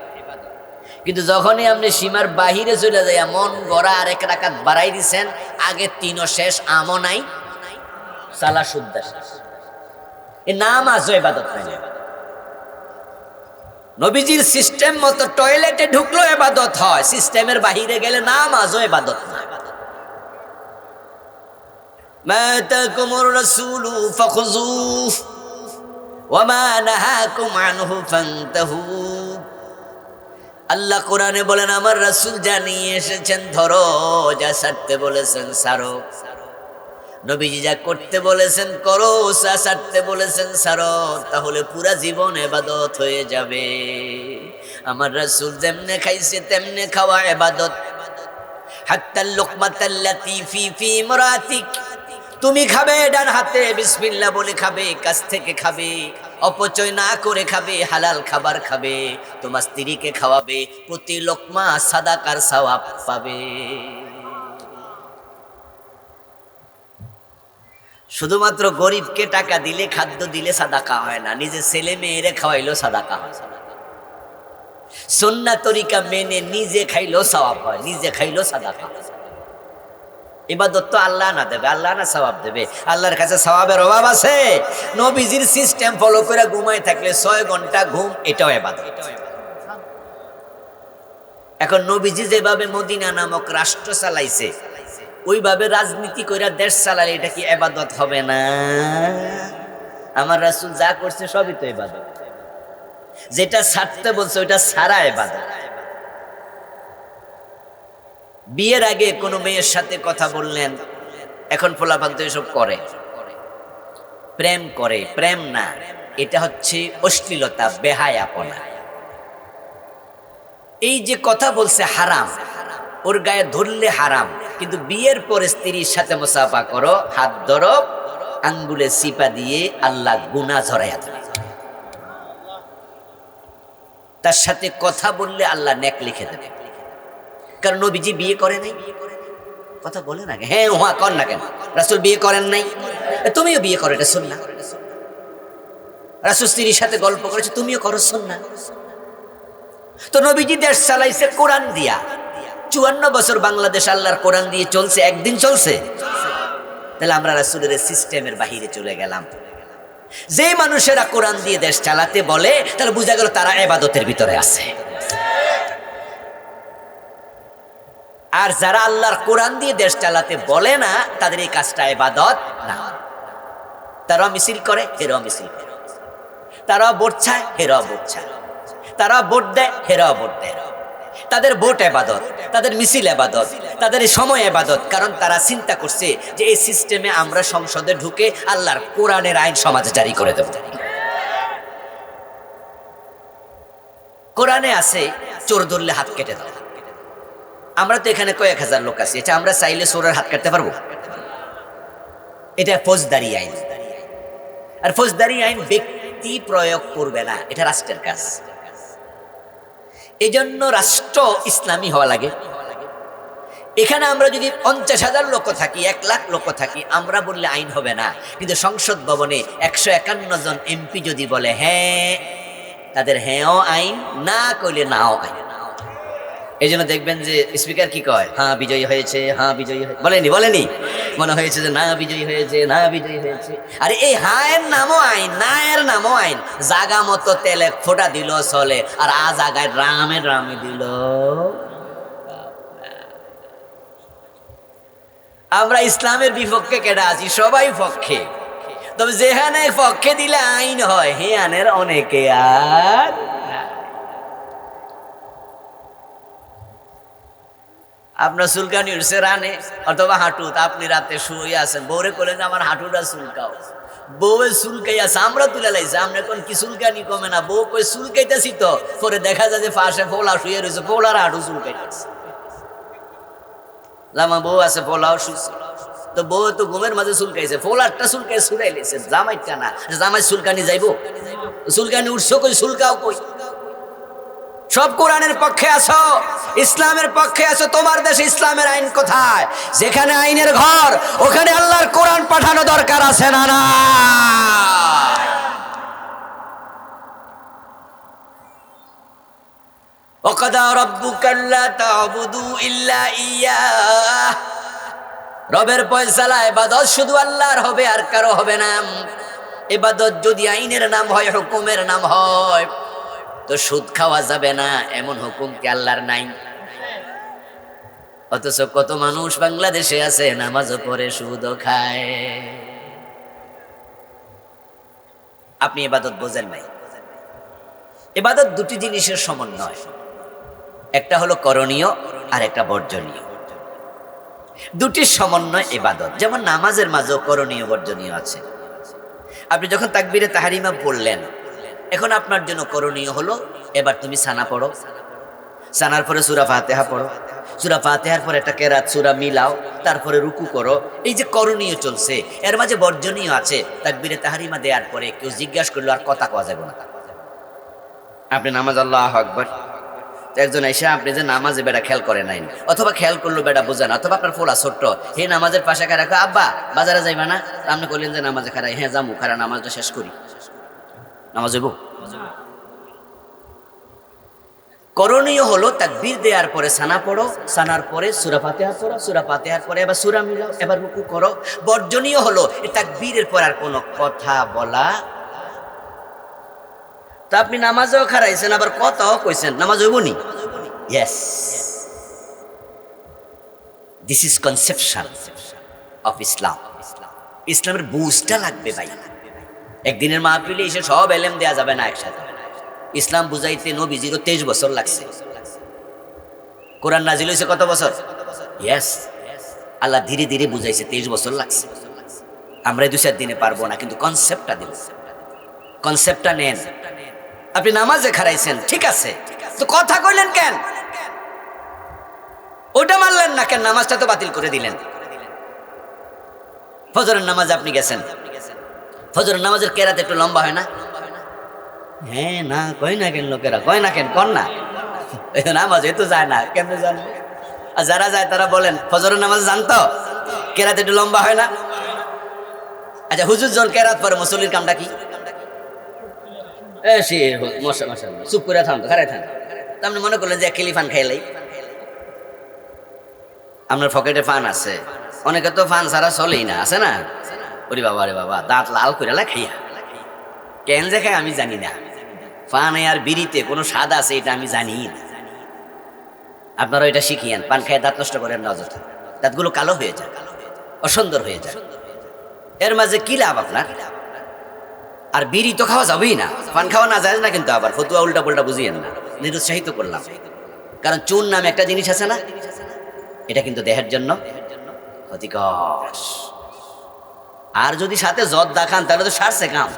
কিন্তু যখনই আপনি সীমার বাহিরে চলে যায়, মন গড়া আর 1 রাকাত বাড়াই দিছেন, আগে 3ও শেষ, আমও নাই, সালা শুদ্ধ শেষ। এই নামাজও ইবাদত নাই। নবীজির সিস্টেম মতো টয়লেটে ঢুকলো ইবাদত হয়, সিস্টেমের বাহিরে গেলে নামাজও ইবাদত না। মা তাকুমুর রাসূলু ফাখুযুহু ওয়া মা নাহাকুম আনহু ফান্তাহু। আল্লাহ কোরআনে বলেন, আমার রাসূল জানিয়ে এসেছেন ধরো, যা ছাড়তে বলেছেন ছাড়ো। নবীজি যা করতে বলেছেন করো, যা ছাড়তে বলেছেন ছাড়ো, তাহলে পুরা জীবন ইবাদত হয়ে যাবে। আমার রাসূল যেমনে খাইছে তেমনে খাওয়া ইবাদত। হাত্তাল লুকমাতাল্লাতী ফি ইমরাতিক, তুমি খাবে ডান হাতে বিসমিল্লাহ বলে খাবে, কাছ থেকে খাবে, অপচয় না করে খাবে, হালাল খাবার খাবে, তোমার স্ত্রীকে খাওয়াবে, প্রতি লোকমা সাদাকার সওয়াব পাবে। শুধুমাত্র গরিবকে টাকা দিলে, খাদ্য দিলে সাদাকা হয় না, নিজে ছেলে মেয়েরে খাওয়াইলেও সাদাকা হয়। সুন্নাহ তরিকা মেনে নিজে খাইলেও সওয়াব হয়, নিজে খাইলেও সাদাকা হয়। ইবাদত তো আল্লাহ না দেবে, আল্লাহ না সওয়াব দেবে? আল্লাহর কাছে সওয়াবের অভাব আছে? নবীজির সিস্টেম ফলো করে ঘুমাই থাকলে 6 ঘন্টা ঘুম, এটাও ইবাদত। এখন নবীজি যেভাবে মদিনা নামক রাষ্ট্র চালাইছে, ওইভাবে রাজনীতি কইরা দেশ চালালে এটা কি ইবাদত হবে না? আমার রাসূল যা করছে সবই তো ইবাদত। যেটা ছাড়তে বলছে ওইটা ছাড়া ইবাদত। বিয়ের আগে কোনো মেয়ের সাথে কথা বললেন, এখন পোলাপান তো এসব করে, প্রেম করে। প্রেম না, এটা হচ্ছে অশ্লীলতা, বেহায়াপনা। এই যে কথা বলছে হারাম, ওর গায়ে ধরলে হারাম, কিন্তু বিয়ের পরে স্ত্রীর সাথে মুসাফা করো, হাত ধরো, আঙ্গুলে চিপা দিয়ে আল্লাহ গুনাহ ঝরাইয়া দেবে। তার সাথে কথা বললে আল্লাহ নেক লিখে দেবে। কারণ নবীজি বিয়ে করে নাই, কথা বলে না, হ্যাঁ ওয়া কর না কেন? রাসূল বিয়ে করেন নাই, তুমিও বিয়ে করো, এটা সুন্নাহ। রাসূল স্ত্রীর সাথে গল্প করেছে, তুমিও করো, সুন্নাহ। তো নবীজি দেশ চালাইছে কোরআন দিয়া, 54 বছর বাংলাদেশ আল্লাহর কোরআন দিয়ে চলছে, একদিন চলছে? তাহলে আমরা রাসূলের সিস্টেমের বাহিরে চলে গেলাম। যে মানুষেরা কোরআন দিয়ে দেশ চালাতে বলে, তাহলে বোঝা গেল তারা ইবাদতের ভিতরে আছে। আর যারা আল্লাহর কোরআন দিয়ে দেশ চালাতে বলে না, তাদের এই কাজটা ইবাদত না। তারা মিছিল করে, হেরাও মিছিল করে, তারা ভোট চায়, হেরাও ভোট চায়, তারা ভোট দেয়, হেরাও ভোট দেয়। তাদের ভোট ইবাদত, তাদের মিছিল ইবাদত, তাদের সময় ইবাদত। কারণ তারা চিন্তা করছে যে এই সিস্টেমে আমরা সংসদে ঢুকে আল্লাহর কোরআনের আইন সমাজে জারি করে দেব। কোরআনে আছে চোর ধরলে হাত কেটে দাও। আমরা তো এখানে কয়েক হাজার লোক আছি, এটা আমরা চাইলে চোরের হাত কাটতে পারবো? এটা ফৌজদারি আইন। আর ফৌজদারি আইন ব্যক্তি প্রয়োগ করবে না, এটা রাষ্ট্রের কাজ। এই জন্য রাষ্ট্র ইসলামী হওয়া লাগে। এখানে আমরা যদি 50,000 লোক থাকি, 1 লাখ লোক থাকি, আমরা বললে আইন হবে না। কিন্তু সংসদ ভবনে 151 জন এমপি যদি বলে হ্যাঁ, তাদের হ্যাঁও আইন, না কইলে নাও আইন। এই জন্য দেখবেন যে স্পিকার কি কয়, হ্যাঁ বিজয়ী হয়েছে, হ্যাঁ বিজয়ী হয়েছে, বলেনি? মনে হয়েছে যে না বিজয়ী হয়েছে, না বিজয়ী হয়েছে। আরে এই হায়ের নামও আইন, না এর নামও আইন। জাগা মতো তেলে ফোটা দিল চলে, আর আ জাগায় রামে দিল। আমরা ইসলামের বিপক্ষে কেটে আছি, সবাই পক্ষে। তবে যেখানে পক্ষে দিলে আইন হয়, হে আনের অনেকে আর আপনার চুলকানি উঠছে রানে অথবা হাঁটুত, আপনি রাতে শুয়ে আছেন, বউরে বলেন আমার হাঁটুটা চুলকাও, বউয়ে চুলকাই আছে, আমরা তুলে লাইছি, আমরা এখন কি চুলকানি কমে না, বউ কই চুলকাইতেছি তো, পরে দেখা যায় যে পাশে ফোলা শুয়ে রয়েছে, ফোলার হাঁটু চুলকাইতেছে। জামা বউ আছে, ফোলাও শুয়েছে, তো বউ তো ঘুমের মাঝে চুলকাইছে, ফোলারটা চুলকাই ছুড়াই লেছে, জামাইটা না। জামাই চুলকানি যাইবো? চুলকানি উঠছো কই, চুলকাও কই? সব কোরআনের পক্ষে আছো, ইসলামের পক্ষে আছো। তোমার দেশে ইসলামের আইন কোথায়? যেখানে আইনের ঘর, ওখানে আল্লাহর কোরআন পাঠানো দরকার আছে না? না, ওয়াকাদা রাব্বুকা আল্লা তা'বুদু ইল্লা ইয়্যাহ। রবের ফয়সালা ইবাদত শুধু আল্লাহর হবে, আর কারো হবে না। ইবাদত যদি আইনের নাম হয়, হুকুমের নাম হয়, তো সুদ খাওয়া যাবে না এমন হুকুম কি আল্লাহর নাই? অথচ কত মানুষ বাংলাদেশে আছে, নামাজও পড়ে সুদও খায়। আপনি ইবাদত বোঝেন নাই। ইবাদত দুটি জিনিসের সমন্বয়, একটা হলো করণীয় আর একটা বর্জনীয়। দুটির সমন্বয় ইবাদত। যেমন নামাজের মাঝেও করণীয় বর্জনীয় আছে। আপনি যখন তাকবীরে তাহরিমা পড়লেন, এখন আপনার জন্য করণীয় হলো এবার তুমি সানা পড়ো, সানার পরে সূরা ফাতিহা পড়ো, সূরা ফাতিহার পরে একটা কেরাত সূরা মিলাও, তারপরে রুকু করো। এই যে করণীয় চলছে, এর মাঝে বর্জনীয় আছে। তাকবীরে তাহরিমা দেওয়ার পরে কেউ জিজ্ঞাসা করলো, আর কথা কওয়া যাবে না। আপনি নামাজ আল্লাহু আকবার, একজন এসে আপনি যে নামাজে বেটা খেয়াল করে নাই, অথবা খেয়াল করলো বেটা বোঝা না, অথবা আপনার ফোলা ছোট্ট, হে নামাজের পাশে খারাপ, আব্বা বাজারে যাইবা না? আপনি করলেন যে নামাজে খারাই, হ্যাঁ যাবো, খারা নামাজটা শেষ করি, নামাজ হইব। করণীয় হলো তাকবীর দেওয়ার পরে সানা পড়ো, সানার পরে সূরা ফাতিহা পড়ো, সূরা ফাতিহার পরে এবার সূরা মিলাও, এবার রুকু করো। বর্জনীয় হলো এই তাকবীরের পর আর কোনো কথা বলা। তো আপনি নামাজও খারাইছেন, আবার কথাও কইছেন, নামাজ হইব নি? Yes, this is conception of Islam. ইসলামের বুঝটা লাগবে ভাই। একদিনের মাহফিলে এসে সব এলেম দেয়া যাবে না একসাথে। ইসলাম বুঝাইতে নবীজিরও 23 বছর লাগছে। কোরআন নাজিল হয়েছে কত বছর? ইয়েস, আল্লাহ ধীরে ধীরে বুঝাইছে, 23 বছর লাগছে। আমরা 2-4 দিনে পারবো না, কিন্তু কনসেপ্টটা দিব, কনসেপ্টটা নেন। আপনি নামাজে খারাইছেন, ঠিক আছে, তো কথা কইলেন কেন? ওটা মানলেন না কেন? নামাজটা তো বাতিল করে দিলেন। ফজরের নামাজে আপনি গেছেন, ফজরের নামাজের কেরাত একটু লম্বা হয় না? হ্যাঁ, না কয় না কেন লোকেরা, কয় না কেন, কর না, নামাজে তো যায় না, কেমনে জানবো? আর যারা যায় তারা বলেন ফজরের নামাজে জানতো কেরাত একটু লম্বা হয় না? আচ্ছা, হুজুর জন কেরাত পরে মুসল্লির কামটা কি? চুপ করে থামতো, খারাই থামতো। আপনি মনে করলেন যে খিলিফান খাইলেই, আপনার পকেটে ফান আছে, অনেকে তো ফান ছাড়া চলেই না, আছে না? ওরে বাবা রে বাবা, দাঁত লাল করে খাইয়া কেন যে খায় আমি জানি না। পান আর বিড়িতে কোনো স্বাদ আছে এটা আমি জানি না। আপনারা এটা শিখিয়েন, পান খায় দাঁত নষ্ট করেন না অযথা, দাঁতগুলো কালো হয়ে যায়, অসুন্দর হয়ে যায়। এর মাঝে কি লাভ আপনার? আর বিড়ি তো খাওয়া যাবেই না, পান খাওয়া না যায় না, কিন্তু আবার ফতুয়া উল্টা পুল্টা বুঝিয়েন না, নিরুৎসাহিত করলাম। কারণ চুন নামে একটা জিনিস আছে না, এটা কিন্তু দেহের জন্য ক্ষতিকর। আর যদি সাথে জর্দা খান তাহলে তো সারছে কাম।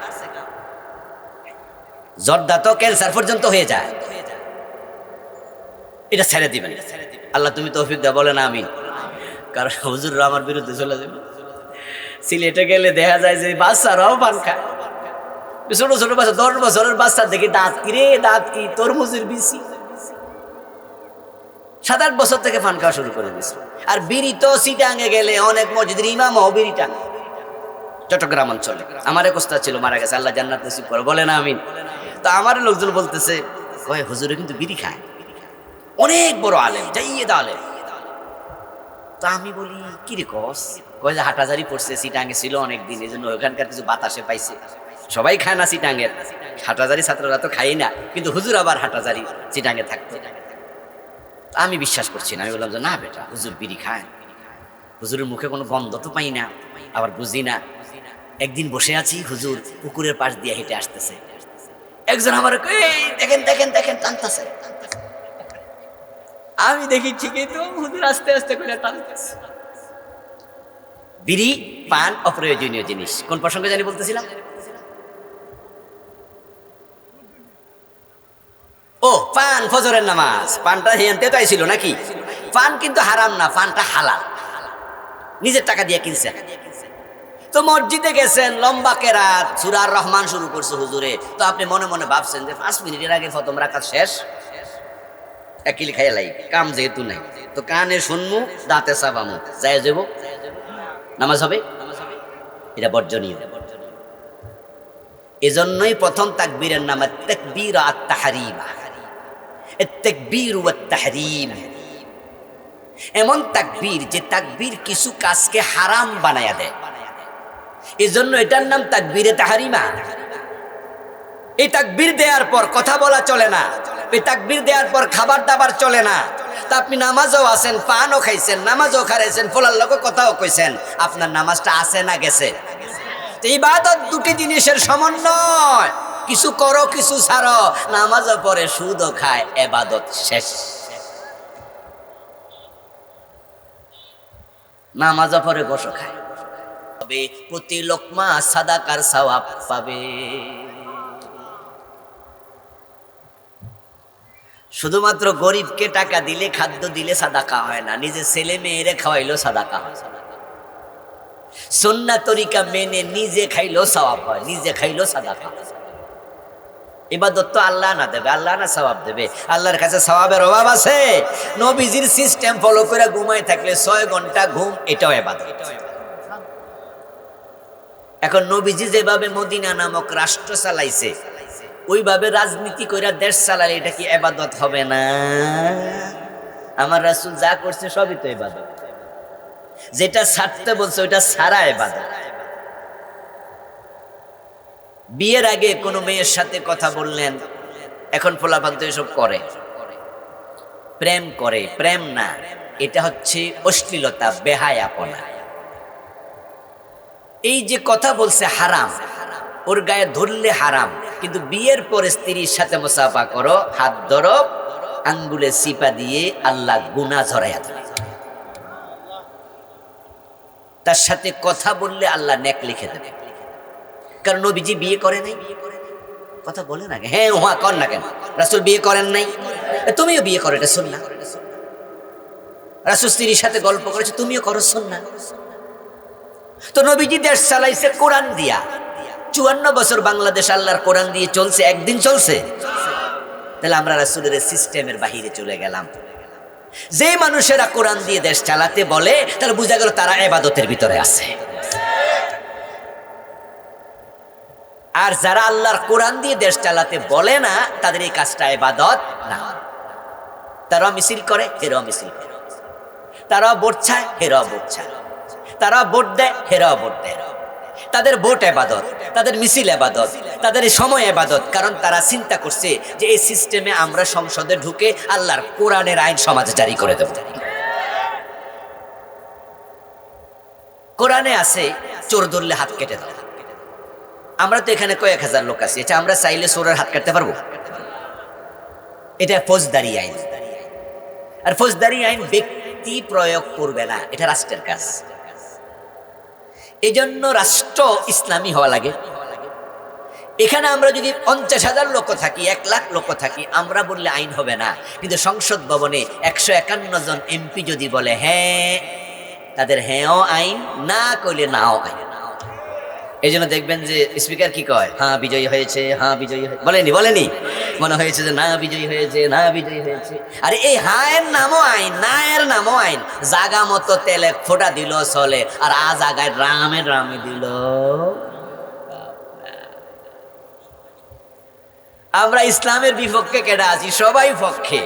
জর্দা তো ক্যান্সার পর্যন্ত হয়ে যায়, এটা ছেড়ে দিবেন। আল্লাহ তুমি তৌফিক দাও, বলেন আমিন। কারণ হুজুররা আমার বিরুদ্ধে চলে যাবে। সিলেটে গেলে দেখা যায় যে বাচ্চারাও পান খায়, ছোট ছোট বাচ্চা, 10 বছরের বাচ্চা দেখি দাঁত কি রে, দাঁত কি তরমুজের বিচি। 7-8 বছর থেকে পান খাওয়া শুরু করে দিয়েছে। আর বিড়ি তো চিটাঙে গেলে অনেক মসজিদের ইমামও বিড়ি টান। চট্টগ্রাম অঞ্চলে আমার এক ওস্তাদ ছিল, মারা গেছে, আল্লাহ জান্নাত নসিব করে, বলেন আমিন। তো আমার লোকজন বলতেছে, ওই হুজুরে কিন্তু বিড়ি খায়, অনেক বড় আলেম, যাইয়ে দা আলেম। তো আমি বলি কি রে কস? কয় যে হাটাজারি পড়ছে, চিটাঙে ছিল অনেকদিন, এই জন্য ওখানকার কিছু বাতাসে পাইছে। সবাই খায় না চিটাঙের, হাটাজারি ছাত্ররা তো খাই না, কিন্তু হুজুর আবার হাটাজারি চিটাঙে থাকতো। আমি বিশ্বাস করছি না, আমি বললাম যে না বেটা, হুজুর বিড়ি খায়, হুজুরের মুখে কোনো গন্ধ তো পাই না, আবার বুঝি না। একদিন বসে আছি, হুজুর পুকুরের পাশ দিয়ে হেঁটে আসতেছে, একজন আমার দেখেন দেখেন দেখেন টানতেছে। আমি দেখি ঠিকই তো হুজুর আস্তে আস্তে করে টানতেছে। বিড়ি পান অপ্রয়োজনীয় জিনিস। কোন প্রসঙ্গে জানি বলতেছিলাম? ও পান, ফজরের নামাজ। পানটা হেঁটে তাই ছিল নাকি? পান কিন্তু হারাম না, পানটা হালাল, নিজের টাকা দিয়ে কিনছেন। তো মসজিদে গেছেন, লম্বা কেরাত, সূরা আর রহমান শুরু করছে হুজুরে। তো আপনি মনে মনে ভাবছেন যে 5 মিনিটের আগে প্রথম রাকাত শেষ, একিল খাইয়া লাই, কাম যেহেতু নাই, তো কানে শুনমু, দাঁতে চাবামু, যায় যাব, নামাজ হবে, এটা বর্জনীয়। এজন্যই প্রথম তাকবীরের নাম তাকবীর আত-তাহরীম। তাকবীর ওয়াত তাহরীম এমন তাকবীর যে তাকবীর কিছু কাজকে হারাম বানায়া দেয়, এজন্য এটার নাম তাকবীরে তাহরীমা। এই তাকবীর দেওয়ার পর কথা বলা চলে না, এই তাকবীর দেওয়ার পর খাবার দাবার চলে না। তা আপনি নামাজও আছেন, পানও খাইছেন, নামাজও খারাইছেন, ফলার লোক কথাও কইছেন, আপনার নামাজটা আছে না গেছে? ইবাদত দুটি জিনিসের সমন্বয়, কিছু করো কিছু ছাড়ো। নামাজও পড়ে, সুদও খায়, ইবাদত শেষ। নামাজও পড়ে, গোশও খায়, তবে প্রতি লোকমা সাদাকার সওয়াব পাবে। শুধুমাত্র গরিবকে টাকা দিলে, খাদ্য দিলে সাদাকা হয় না, নিজে ছেলে মেয়েরে খাওয়াইলেও সাদাকা হয়। সুন্নাহ তরিকা মেনে নিজে খাইলেও সওয়াব হয়, নিজে খাইলেও সাদাকা। ইবাদত তো আল্লাহ না দেবে, আল্লাহ না সওয়াব দেবে? আল্লাহর কাছে সওয়াবের অভাব আছে? নবীজির সিস্টেম ফলো করে ঘুমায় থাকলে 6 ঘন্টা ঘুম, এটাও ইবাদত। এখন নবীজি যেভাবে মদিনা নামক রাষ্ট্র চালাইছে, ওইভাবে রাজনীতি কইরা দেশ চালালে এটা কি ইবাদত হবে না? আমার রাসূল যা করছে সবই তো ইবাদত। যেটা ছাড়তে বলছে ওইটা ছাড়া ইবাদত। বিয়ের আগে কোনো মেয়ের সাথে কথা বললেন, এখন পোলাপান তো এসব করে, প্রেম করে। প্রেম না, এটা হচ্ছে অশ্লীলতা, বেহায়াপনা। এই যে কথা বলছে হারাম, ওর গায়ে ধরলে হারাম, কিন্তু বিয়ের পরে স্ত্রীর সাথে মুসাফা করো, হাত ধরো, আঙ্গুলে চিপা দিয়ে আল্লাহ গুনাহ ঝরাইয়া দেয়। তার সাথে কথা বললে আল্লাহ নেক লিখে দেবে। কারণ নবীজি বিয়ে করে নাই, কথা বলে না, হ্যাঁ ওহা কর না কেন? রাসূল বিয়ে করেন নাই, তুমিও বিয়ে করো, এটা সুন্নাহ। রাসূল স্ত্রীর সাথে গল্প করেছে, তুমিও করো, সুন্নাহ। তো নবীজি দেশ চালাইছে কোরআন দিয়া। 54 বছর বাংলাদেশ আল্লাহর কোরআন দিয়ে চলছে, একদিন চলছে? তাহলে আমরা রাসূলের সিস্টেমের বাহিরে চলে গেলাম। যে মানুষেরা কোরআন দিয়ে দেশ চালাতে বলে, তাহলে বোঝা গেল তারা ইবাদতের ভিতরে আছে। আর যারা আল্লাহর কোরআন দিয়ে দেশ চালাতে বলে না, তাদের এই কাজটা ইবাদত না। তারা মিছিল করে, এরাও মিছিল করে। তারা ভোট চায়, হেরাও ভোট চায়। তারা ভোট দেয়, হেরাও ভোট দেয়। তাদের ভোট এবাদত, তাদের মিছিল এবাদত, তাদের এই সময় এবাদত। কারণ তারা চিন্তা করছে যে এই সিস্টেমে আমরা সংসদে ঢুকে আল্লাহর কোরআনের আইন সমাজে জারি করে দেব। কোরআনে আছে চোর ধরলে হাত কেটে দাও। আমরা তো এখানে কয়েক হাজার লোক আছি, এটা আমরা চাইলে চোরের হাত কাটতে পারবো? এটা ফৌজদারি আইন। আর ফৌজদারি আইন ব্যক্তি প্রয়োগ করবে না, এটা রাষ্ট্রের কাজ। এই জন্য রাষ্ট্র ইসলামী হওয়া লাগে। এখানে আমরা যদি 50,000 লোক থাকি, 1 লাখ লোক থাকি, আমরা বললে আইন হবে না। কিন্তু সংসদ ভবনে 151 জন এমপি যদি বলে হ্যাঁ, তাদের হ্যাঁও আইন, না কইলে নাও আইন। এই জন্য দেখবেন যে স্পিকার কি কয়, হ্যাঁ বিজয়ী হয়েছে, হ্যাঁ বিজয়ী হয়েছে, বলেনি মনে হয়েছে যে না বিজয়ী হয়েছে, না বিজয়ী হয়েছে। আরে এই হায়ের নামও আইন, না এর নামও আইন। জাগা মতো তেলে ফোটা দিল চলে, আর আ জাগায় রামে দিল। আমরা ইসলামের বিপক্ষে কেটে আছি, সবাই পক্ষে।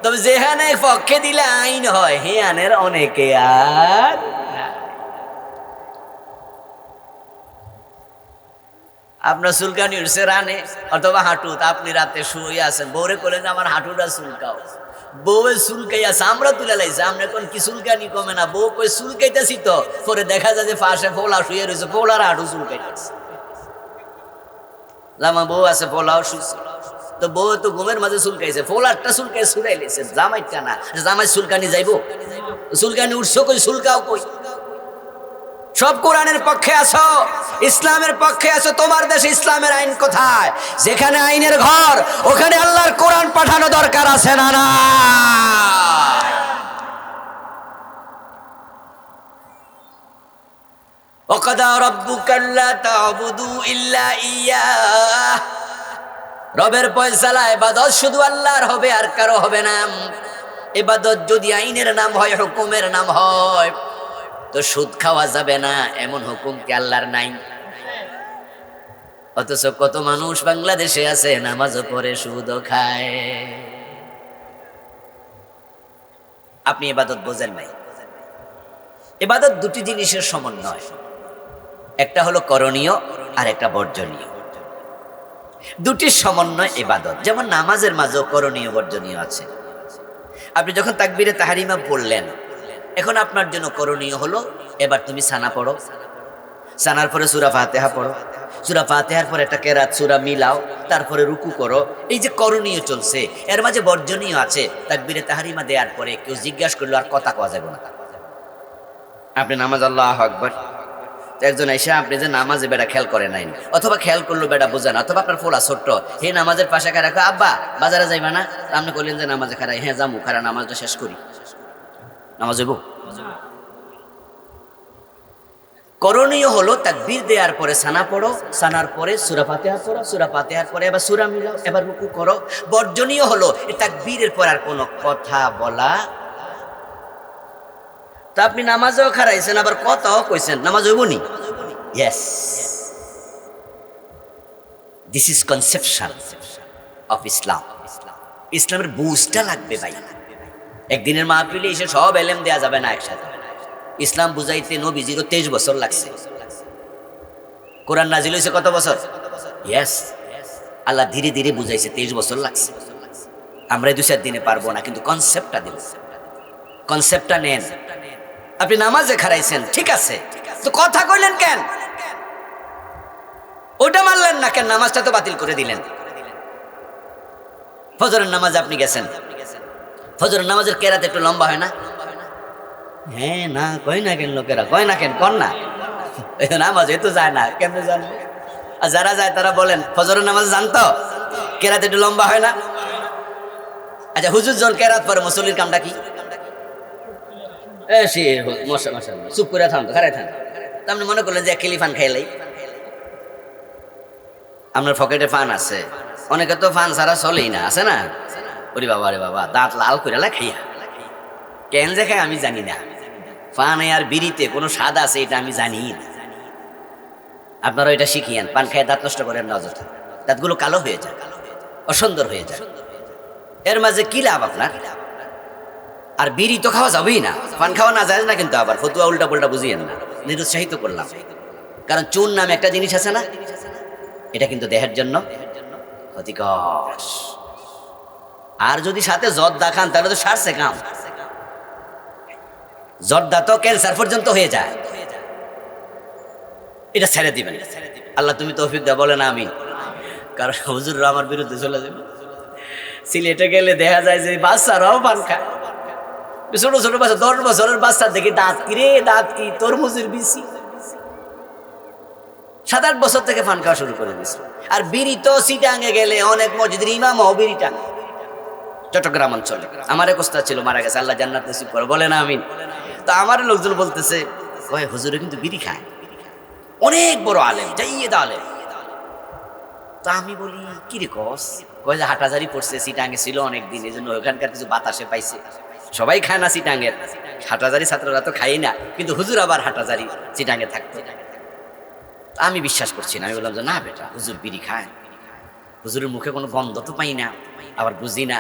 তবে যেখানে পক্ষে দিলে আইন হয়, হে আনের অনেকে আর আপনার চুলকানি উঠছে রানে অথবা হাঁটুত, আপনি রাতে শুয়ে আছেন, বউরে বলেন আমার হাঁটুটা চুলকাও। বউয়ে চুলকাই আছে, আমরা তুলে লাইছি, আমরা এখন কি চুলকানি কমে না, বউ কই চুলকাইতেছি তো। পরে দেখা যায় যে পাশে ফোলা শুয়ে রয়েছে, ফোলার হাঁটু চুলকাইতেছে। জামা বউ আছে, ফোলাও শুয়েছে, তো বউ তো ঘুমের মাঝে চুলকাইছে, ফোলারটা চুলকাই ছুড়াই লেছে, জামাইটা না। জামাই চুলকানি যাইবো? চুলকানি উঠছো কই, চুলকাও কই? সব কোরআনের পক্ষে আছো, ইসলামের পক্ষে আছো। তোমার দেশে ইসলামের আইন কোথায়? যেখানে আইনের ঘর, ওখানে আল্লাহর কোরআন পাঠানো দরকার আছে না? না, ওয়াকাদা রাব্বুকা আল্লা তা'বুদু ইল্লা ইয়্যাহ। রবের ফয়সালা ইবাদত শুধু আল্লাহর হবে, আর কারো হবে না। ইবাদত যদি আইনের নাম হয়, হুকুমের নাম হয়, তো সুদ খাওয়া যাবে না এমন হুকুম কি আল্লাহর নাই? অথচ কত মানুষ বাংলাদেশে আছে, নামাজও পড়ে সুদও খায়। আপনি ইবাদত বোঝেন নাই। ইবাদত দুটি জিনিসের সমন্বয়, একটা হলো করণীয় আর একটা বর্জনীয়। দুটির সমন্বয় ইবাদত। যেমন নামাজের মাঝেও করণীয় বর্জনীয় আছে। আপনি যখন তাকবীরে তাহরিমা পড়লেন, এখন আপনার জন্য করণীয় হলো এবার তুমি সানা পড়ো, সানার পরে সূরা ফাতিহা পড়ো, সূরা ফাতিহার পরে একটা কেরাত সূরা মিলাও, তারপরে রুকু করো। এই যে করণীয় চলছে, এর মাঝে বর্জনীয় আছে। তাকবীরে তাহরিমা দেওয়ার পরে কেউ জিজ্ঞাসা করলো, আর কথা কওয়া যাবে না। আপনি নামাজ আল্লাহু আকবার, একজন এসে আপনি যে নামাজে বেটা খেয়াল করে নাই, অথবা খেয়াল করলো বেটা বোঝে না, অথবা আপনার ফোলা ছোট্ট, হে নামাজের পাশে খারাপ, আব্বা বাজারে যাইবা না? আপনি করলেন যে নামাজে খারাই, হ্যাঁ যাবো, খারা নামাজটা শেষ করি, নামাজ হইব। করণীয় হলো তাকবীর দেওয়ার পরে সানা পড়ো, সানার পরে সূরা ফাতিহা পড়ো, সূরা ফাতিহার পরে এবার সূরা মিলাও, এবার রুকু করো। বর্জনীয় হলো এই তাকবীরের পর আর কোনো কথা বলা। তো আপনি নামাজও খারাইছেন, আবার কথাও কইছেন, নামাজ হইব নি? Yes, this is conception of Islam. ইসলামের বুঝটা লাগবে ভাই। একদিনের মাহফিলে এসে সব এলেম দেয়া যাবে না একসাথে। ইসলাম বুঝাইতে নবীজিরও 23 বছর লাগছে। কোরআন নাজিল হয়েছে কত বছর? ইয়েস, আল্লাহ ধীরে ধীরে বুঝাইছে, 23 বছর লাগছে। আমরা 2-4 দিনে পারবো না, কিন্তু কনসেপ্টটা দিব, কনসেপ্টটা নেন। আপনি নামাজে খারাইছেন, ঠিক আছে, তো কথা কইলেন কেন? ওটা মানলেন না কেন? নামাজটা তো বাতিল করে দিলেন। ফজরের নামাজে আপনি গেছেন, ফজরের নামাজের কেরাত একটু লম্বা হয় না? হ্যাঁ, না কয় না কেন লোকেরা, কয় না কেন, কর না, নামাজে তো যায় না, কেমনে জানবো? আর যারা যায় তারা বলেন ফজরের নামাজে জানতো কেরাত একটু লম্বা হয় না? আচ্ছা, হুজুর জন কেরাত পরে মুসল্লির কামটা কি? চুপ করে থামতো, খারাই থাম। আপনি মনে করলেন যে খেলি ফান খাইলেই, আপনার পকেটে ফান আছে, অনেকে তো ফান ছাড়া চলেই না, আছে না? ওরে বাবা রে বাবা, দাঁত লাল করে খাইয়া কেন যে খায় আমি জানি না। পান আর বিড়িতে কোনো স্বাদ আছে এটা আমি জানি না। আপনারা এটা শিখিয়েন, পান খায় দাঁত নষ্ট করেন না অযথা, দাঁতগুলো কালো হয়ে যায়, অসুন্দর হয়ে যায়। এর মাঝে কি লাভ আপনার? আর বিড়ি তো খাওয়া যাবেই না, পান খাওয়া না যায় না, কিন্তু আবার ফতুয়া উল্টা পুল্টা বুঝিয়েন না, নিরুৎসাহিত করলাম। কারণ চুন নামে একটা জিনিস আছে না, এটা কিন্তু দেহের জন্য ক্ষতিকর। আর যদি সাথে জর্দা খান তাহলে তো সারছে কাম, জর্দা তো ক্যান্সার পর্যন্ত হয়ে যায়। এটা ছেড়ে দিবেন, আল্লাহ তুমি তৌফিক দাও, বলেন আমিন। কারণ হুজুররা আমার বিরুদ্ধে চলে যাবে। সিলেটে গেলে দেখা যায় যে বাচ্চারাও পান খায়, ছোট ছোট বাচ্চা, 10 বছরের বাচ্চা দেখি দাঁত কি রে, দাঁত কি তরমুজের বিচি। 7-8 বছর থেকে পান খাওয়া শুরু করে দিয়েছে। আর বিড়ি তো চিটাঙে গেলে অনেক মসজিদের ইমামও বিড়ি টান। চট্টগ্রাম অঞ্চলে আমার এক ওস্তাদ ছিল, মারা গেছে, আল্লাহ জান্নাত নসিব করে, বলেন আমিন। তো আমার লোকজন বলতেছে ওই হুজুরে কিন্তু বিড়ি খায়, অনেক বড় আলেম, যাইয়ে দা আলেম। তো আমি বলি কি রে কস? কয় যে হাটাজারি পড়ছে, চিটাঙে ছিল অনেকদিন, এই জন্য ওখানকার কিছু বাতাসে পাইছে। সবাই খায় না চিটাঙের, হাটাজারি ছাত্ররা তো খাই না, কিন্তু হুজুর আবার হাটাজারি চিটাঙে থাকতো। আমি বিশ্বাস করছি না, আমি বললাম যে না বেটা, হুজুর বিড়ি খায়, হুজুরের মুখে কোনো গন্ধ তো পাই না, আবার বুঝি না।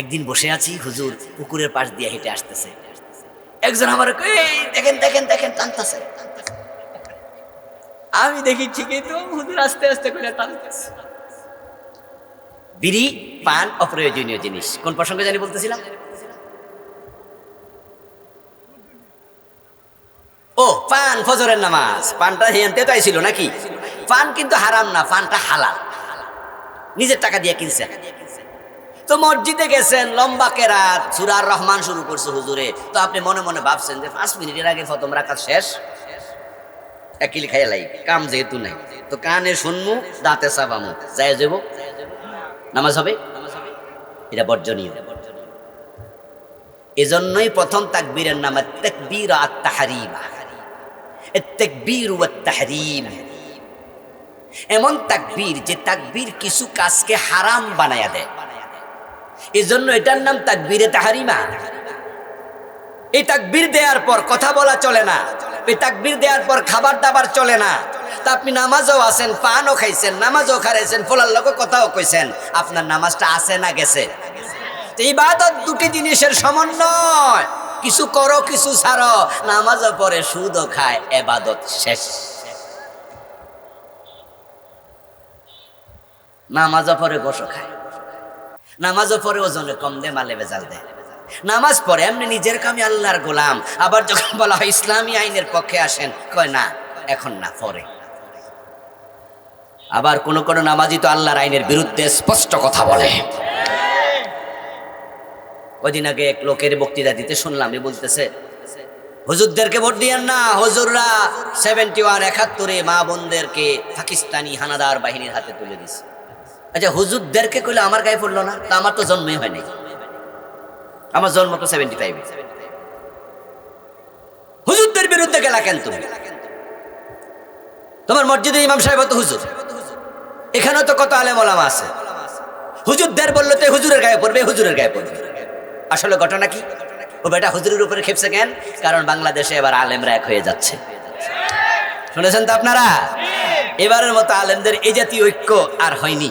একদিন বসে আছি, হুজুর পুকুরের পাশ দিয়ে হেঁটে আসতেছে, একজন আমার দেখেন দেখেন দেখেন টানতেছে। আমি দেখি ঠিকই তো হুজুর আস্তে আস্তে করে টানতেছে। বিড়ি পান অপ্রয়োজনীয় জিনিস। কোন প্রসঙ্গে জানি বলতেছিলাম? ও পান, ফজরের নামাজ, পানটা হেঁটে তাই ছিল নাকি? পান কিন্তু হারাম না, পানটা হালাল, নিজের টাকা দিয়ে কিনছেন। তো মসজিদে গেছেন, লম্বা কেরাত, সূরা আর রহমান শুরু করছে হুজুরে। তো আপনি মনে মনে ভাবছেন যে 5 মিনিটের আগে প্রথম রাকাত শেষ, একিল খাইয়া লাই, কাম যেহেতু নাই, তো কানে শুনমু, দাঁতে চাবামু, যায় যাব, নামাজ হবে, এটা বর্জনীয়। এজন্যই প্রথম তাকবীরের নাম তাকবীর আত-তাহরীম, তাকবীর ওয়াত তাহরীম। এমন তাকবীর যে তাকবীর কিছু কাজকে হারাম বানায়া দেয়, এজন্য এটার নাম তাকবীরে তাহরীমা। এই তাকবীর দেওয়ার পর কথা বলা চলে না, এই তাকবীর দেওয়ার পর খাবার দাবার চলে না। তা আপনি নামাজও আছেন, পানও খাইছেন, নামাজও খারাইছেন, ফলার লোক কথাও কইছেন, আপনার নামাজটা আছে না গেছে? ইবাদত দুটি জিনিসের সমন্বয়, কিছু করো কিছু ছাড়ো। নামাজও পড়ে সুদও খায়, ইবাদত শেষ। নামাজও পড়ে গোশও খায়, নামাজও পড়ে ওজনে কম দে, মালে বেজাল দেয়। নামাজ পড়ে এমনি নিজের কামে আল্লাহর গোলাম। আবার যখন বলা হয় ইসলামী আইনের পক্ষে আসেন, কয় না এখন না, পরে। আবার কোন কোন নামাজি তো আল্লাহর আইনের বিরুদ্ধে স্পষ্ট কথা বলে। কদিন আগে এক লোকের বক্তৃতা দিতে শুনলাম, বলতেছে হুজুরদেরকে ভোট দিয়েন না, হুজুররা 71-71 মা বোনদেরকে পাকিস্তানি হানাদার বাহিনীর হাতে তুলে দিছে। আচ্ছা হুজুরদেরকে কইলে আমার গায়ে পড়লো না? তা আমার তো জন্মই হয় নাই, আমার জন্ম তো 75। হুজুরদের বিরুদ্ধে গেলা কেন তুমি? তোমার মসজিদে ইমাম সাহেব তো হুজুর, এখানেও তো কত আলেম ওলামা আছে। হুজুরদের বললো তো হুজুরের গায়ে পড়বে, হুজুরের গায়ে পড়বে। আসলে ঘটনা কি? ও বেটা হুজুরের উপরে খেপছে কেন? কারণ বাংলাদেশে এবার আলেমরা এক হয়ে যাচ্ছে। শুনেছেন তো আপনারা? এবারের মতো আলেমদের এই জাতীয় ঐক্য আর হয়নি।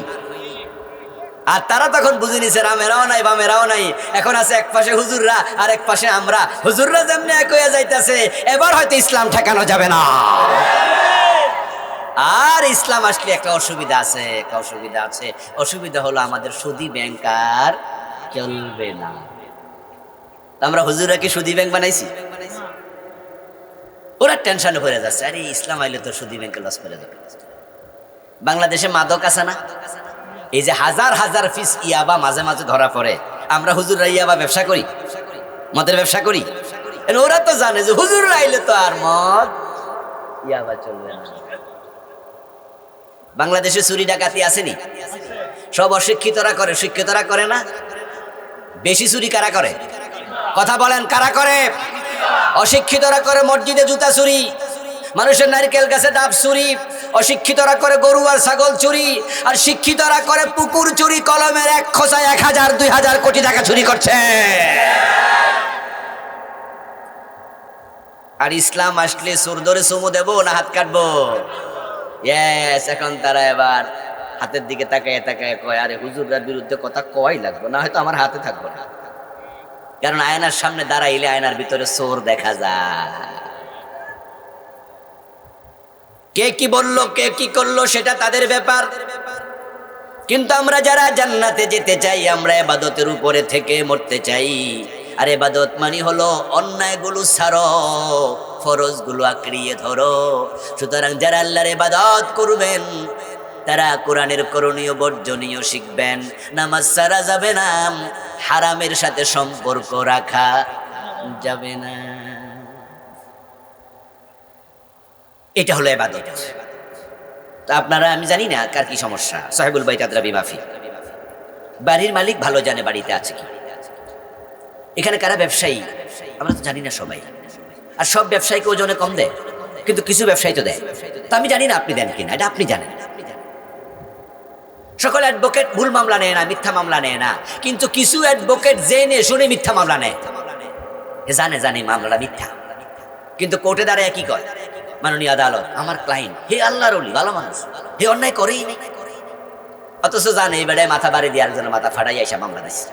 আর তারা তখন বুঝে নিছে রামেরাও নাই বামেরাও নাই, এখন আছে এক পাশে হুজুররা আর এক পাশে আমরা। হুজুররা যেমনি এক হয়ে যাইতেছে, এবার হয়তো ইসলাম ঠেকানো যাবে না। আর ইসলাম আসলে একটা অসুবিধা আছে, একটা অসুবিধা আছে। অসুবিধা হলো আমাদের সুদী ব্যাংক আর চলবে না। আমরা হুজুররা কি সুদী ব্যাংক বানাইছি? ওরা টেনশনে ভরে যাচ্ছে, আরে ইসলাম আইলে তো সুদী ব্যাংকে লস করে যাবে। বাংলাদেশে মাদক আছে না? এই যে হাজার হাজার পিস ইয়াবা মাঝে মাঝে ধরা পড়ে, আমরা হুজুররা ইয়াবা ব্যবসা করি, মদের ব্যবসা করি। ওরা তো জানে যে হুজুররা আইলে তো আর মদ ইয়াবা চলবে না। বাংলাদেশে চুরি ডাকাতি আসেনি? সব অশিক্ষিতরা করে, শিক্ষিতরা করে না? বেশি চুরি কারা করে? কথা বলেন, কারা করে? অশিক্ষিতরা করে মসজিদে জুতা চুরি, মানুষের নারকেল গাছে ডাব চুরি। অশিক্ষিতরা করে গরু আর ছাগল চুরি, আর শিক্ষিতরা করে পুকুর চুরি। কলমের এক খোঁচায় 1000-2000 কোটি টাকা চুরি করছে। আর ইসলাম আসলে চোর ধরে চুমু দেবো না হাত কাটবো? ইয়েস, এখন তারা এবার হাতের দিকে তাকায় তাকায় কয়, আরে হুজুররার বিরুদ্ধে কথা কওয়াই লাগবে না, হয়তো আমার হাতে থাকবো না। কারণ আয়নার সামনে দাঁড়াইলে আয়নার ভিতরে চোর দেখা যায়। কে কি বললো, কে কি করলো সেটা তাদের ব্যাপার। কিন্তু আমরা যারা জান্নাতে যেতে চাই, আমরা ইবাদতের উপরে থেকে মরতে চাই। আর ইবাদত মানে হলো অন্যায়গুলো ছাড়ো, ফরজগুলো আঁকড়িয়ে ধরো। সুতরাং যারা আল্লাহর ইবাদত করবেন তারা কোরআনের করণীয় বর্জনীয় শিখবেন। নামাজ ছাড়া যাবে না, হারামের সাথে সম্পর্ক রাখা যাবে না। এটা হলো ইবাদত। তো আপনারা, আমি জানি না কার কি সমস্যা। সাহেবুল বাইত আদরাবি মাফি, বাড়ির মালিক ভালো জানে বাড়িতে আছে কি। এখানে কারা ব্যবসায়ী আমরা তো জানি না সবাই। আর সব ব্যবসায়ীকে ওজনে কম দেয়, কিন্তু কিছু ব্যবসায়ী তো দেয়। তো আমি জানি না আপনি দেন কিনা, এটা আপনি জানেন। সকল অ্যাডভোকেট ভুল মামলা নেয় না, মিথ্যা মামলা নেয় না, কিন্তু কিছু অ্যাডভোকেট জেনে শুনে মিথ্যা মামলা নেয়। জানে মামলাটা মিথ্যা, কিন্তু কোর্টে দাঁড়ায় কি কয়, মাননীয় আদালত, আমার ক্লায়েন্ট হে আল্লাহর ওলি, ভালো মানুষ, হে অন্যায় করেই নেই। অথচ জানে এই বেড়ায় মাথা বাড়ি দিয়ে আরেকজনের মাথা ফাটাই আইসা মামলা দিচ্ছে।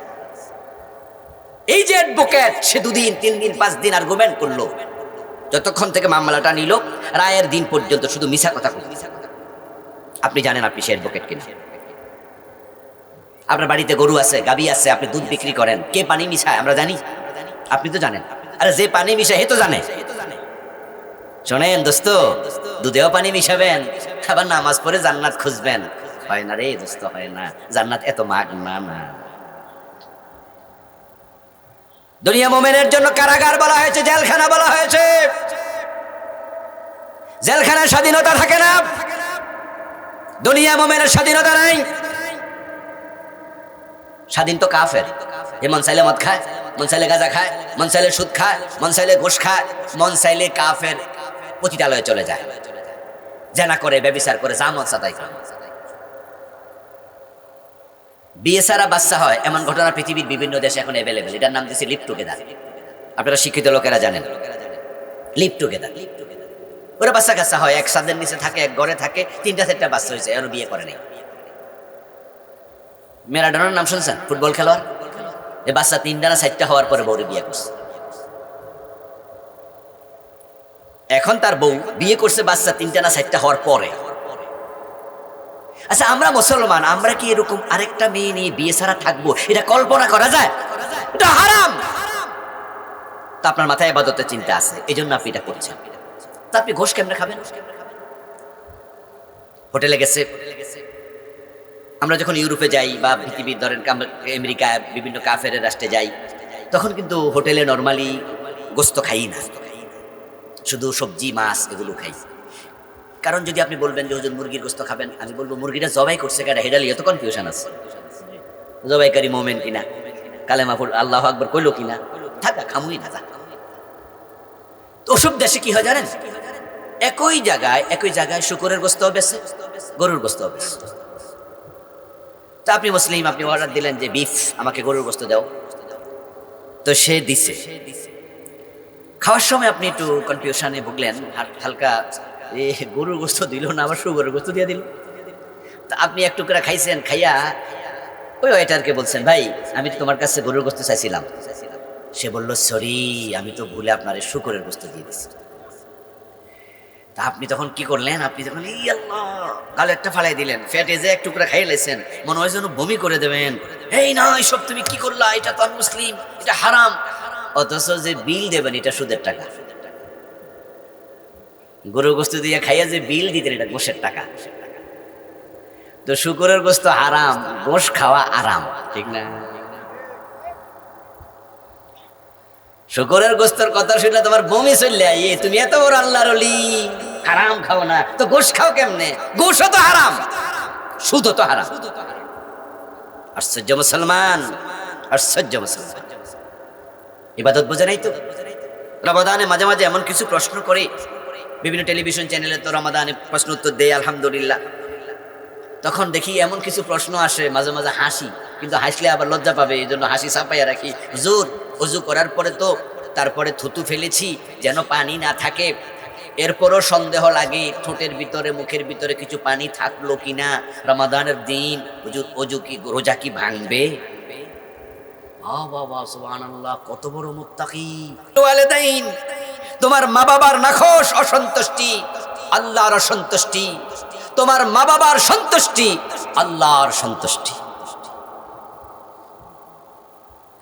এই যে অ্যাডভোকেট, সে 2 দিন 3 দিন 5 দিন আর্গুমেন্ট করলো, যতক্ষণ থেকে মামলাটা নিল রায়ের দিন পর্যন্ত শুধু মিছা কথা বলল। আপনি জানেন আপনি সে অ্যাডভোকেট কিনা? আপনার বাড়িতে গরু আছে, গাবি আছে, আপনি দুধ বিক্রি করেন, কে পানি মিশায় আমরা জানি? আপনি তো জানেন। আরে যে পানি মিশায় হে তো জানে। শোনেন দোস্ত, দুধেও পানি মিশাবেন, আবার নামাজ পড়ে জান্নাত খুঁজবেন, হয় না রে দোস্ত, হয় না। জান্নাত এত মাগ না। দুনিয়া মুমিনের জন্য কারাগার বলা হয়েছে, জেলখানা বলা হয়েছে। জেলখানায় স্বাধীনতা থাকে না, দুনিয়া মুমিনের স্বাধীনতা নাই। স্বাধীন তো কাফের, যে মন চাইলে মদ খায়, মন চাইলে গাঁজা খায়, মন চাইলে সুদ খায়, মন চাইলে ঘুষ খায়, মন চাইলে কাফের পতিতালয়ে চলে যায়, জেনা করে, ব্যভিচার করে, যা মন চায় করে। বিয়ে ছাড়া বাচ্চা হয় এমন ঘটনা পৃথিবীর বিভিন্ন দেশে এখন অ্যাভেলেবেল। এটার নাম দিয়েছে লিভ টুগেদার। আপনারা শিক্ষিত লোকেরা জানেন লিভ টুগেদার। ওরা বাচ্চা কাচ্চা হয়, এক ছাদের নিচে থাকে, এক ঘরে থাকে, 3টা-4টা বাচ্চা হয়েছে, এর বিয়ে করে নেই। ম্যারাডোনার নাম শুনছেন? ফুটবল খেলোয়াড়। এই বাচ্চা 3টা-4টা হওয়ার পরে বউরে বিয়ে করছে। এখন তার বউ বিয়ে করছে বাচ্চা 3টা-4টা হওয়ার পরে। আচ্ছা, আমরা মুসলমান, আমরা কি এরকম আরেকটা মেয়ে নিয়ে বিয়ে ছাড়া থাকবো? এটা কল্পনা করা যায়? এটা হারাম। তা আপনার মাথায় ইবাদতের চিন্তা আছে, এই জন্য আপনি এটা করছেন। তা আপনি ঘোষ কেমনে খাবেন? হোটেলে গেছে, আমরা যখন ইউরোপে যাই বা পৃথিবীর ধরেন আমেরিকা, বিভিন্ন কাফের রাষ্ট্রে যাই, তখন কিন্তু হোটেলে নর্মালি গোস্ত খাই না, শুধু সবজি মাছ এগুলো খাই। কারণ যদি আপনি বলবেন যে হুজুর মুরগির গোস্ত খাবেন, আমি বলবো মুরগিটা জবাই করছে কেন, হেডালি এত কনফিউশন আছে। জবাইকারী মোমেন কিনা, কালেমা পড়ল, আল্লাহু আকবার কইলো কিনা, থাকা খামুই না। তো ওসব দেশে কি হয় জানেন, একই জায়গায় শুকরের গোস্ত বেছে, গরুর গোস্ত বেছে। তা আপনি মুসলিম, আপনি অর্ডার দিলেন যে বিফ, আমাকে গরুর গোস্ত দাও, তো সে দিছে। খাওয়ার সময় আপনি একটু কনফিউশনে ভুগলেন, হালকা গরুর গোস্ত দিল না, আবার শুকরের গোস্ত দিয়ে দিল। তা আপনি এক টুকরা খাইছেন, খাইয়া ওই ওয়েটারকে বলছেন, ভাই আমি তো তোমার কাছে গরুর গোস্ত চাইছিলাম। সে বলল, সরি, আমি তো ভুলে আপনার শুকরের গোস্ত দিয়ে দিচ্ছি। তা আপনি তখন কি করলেন? আপনি তখন গালে একটা ফালাই দিলেন, ফ্যাটে যে এক টুকরা খাইয়ে লেছেন, মনে হয় যেন বমি করে দেবেন। এই না, এইসব তুমি কি করলা, এটা তো মুসলিম, এটা হারাম। অথচ যে বিল দেবেন এটা সুদের টাকা। গরুর গোস্ত দিয়ে খাইয়া যে বিল দিতেন এটা গোশের টাকা। তো শুকরের গোস্ত হারাম, গোশ খাওয়া আরাম, ঠিক না? শুকরের গোস্তের কথা শুনলে তোমার বমি চললে আইয়ে, তুমি এত বড় আল্লাহর ওলি, হারাম খাও না, তো গোশ খাও কেমনে? গোশও তো হারাম, সুদও তো হারাম। আশ্চর্য মুসলমান, আশ্চর্য মুসলমান। ইবাদত বোঝে নাই তো। রমাদানে মাঝে মাঝে এমন কিছু প্রশ্ন করে, বিভিন্ন টেলিভিশন চ্যানেলে তো রমাদানে প্রশ্ন উত্তর দেয় আলহামদুলিল্লাহ। তখন দেখি এমন কিছু প্রশ্ন আসে, মাঝে মাঝে হাসি, কিন্তু হাসলে আবার লজ্জা পাবে, এই জন্য হাসি চাপাইয়া রাখি। হুজুর, ওযু করার পরে তো তারপরে থুতু ফেলেছি, যেন পানি না থাকে। এরপরও সন্দেহ লাগে ঠোঁটের ভিতরে, মুখের ভিতরে কিছু পানি থাকলো কিনা। রমাদানের দিন হুজুর, ওযু কি, রোজা কি ভাঙবে? বাবা সুবহানাল্লাহ, কত বড় মুত্তাকি। ওয়ালিদাইন, তোমার মা বাবার নাখোশ অসন্তুষ্টি আল্লাহর অসন্তুষ্টি, তোমার মা বাবার সন্তুষ্টি আল্লাহর সন্তুষ্টি।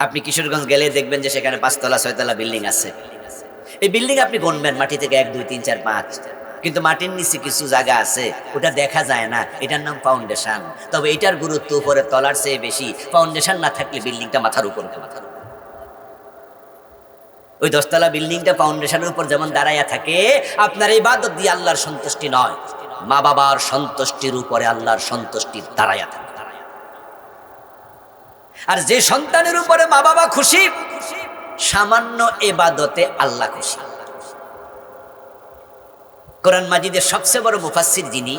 আপনি কিশোরগঞ্জ গেলে দেখবেন যে সেখানে 5 তলা 6 তলা বিল্ডিং আছে। এই বিল্ডিং আপনি গুনবেন মাটি থেকে 1 2 3 4 5, কিন্তু মাটির নিচে কিছু জায়গা আছে ওটা দেখা যায় না, এটার নাম ফাউন্ডেশন। তবে এটার গুরুত্ব উপরে তলার চেয়ে বেশি। ফাউন্ডেশন না থাকলে বিল্ডিংটা মাথার উপর। ওই 10 তলা বিল্ডিংটা ফাউন্ডেশনের উপর যেমন দাঁড়াইয়া থাকে, আপনার ইবাদত দিয়ে আল্লাহর সন্তুষ্টি নয়, মা বাবার সন্তুষ্টির উপরে আল্লাহর সন্তুষ্টি দাঁড়াইয়া থাকে। আর যে সন্তানের উপরে মা বাবা খুশি, সামান্য ইবাদতে আল্লাহ খুশি। কোরআন মাজিদের সবচেয়ে বড় মুফাসসির যিনি,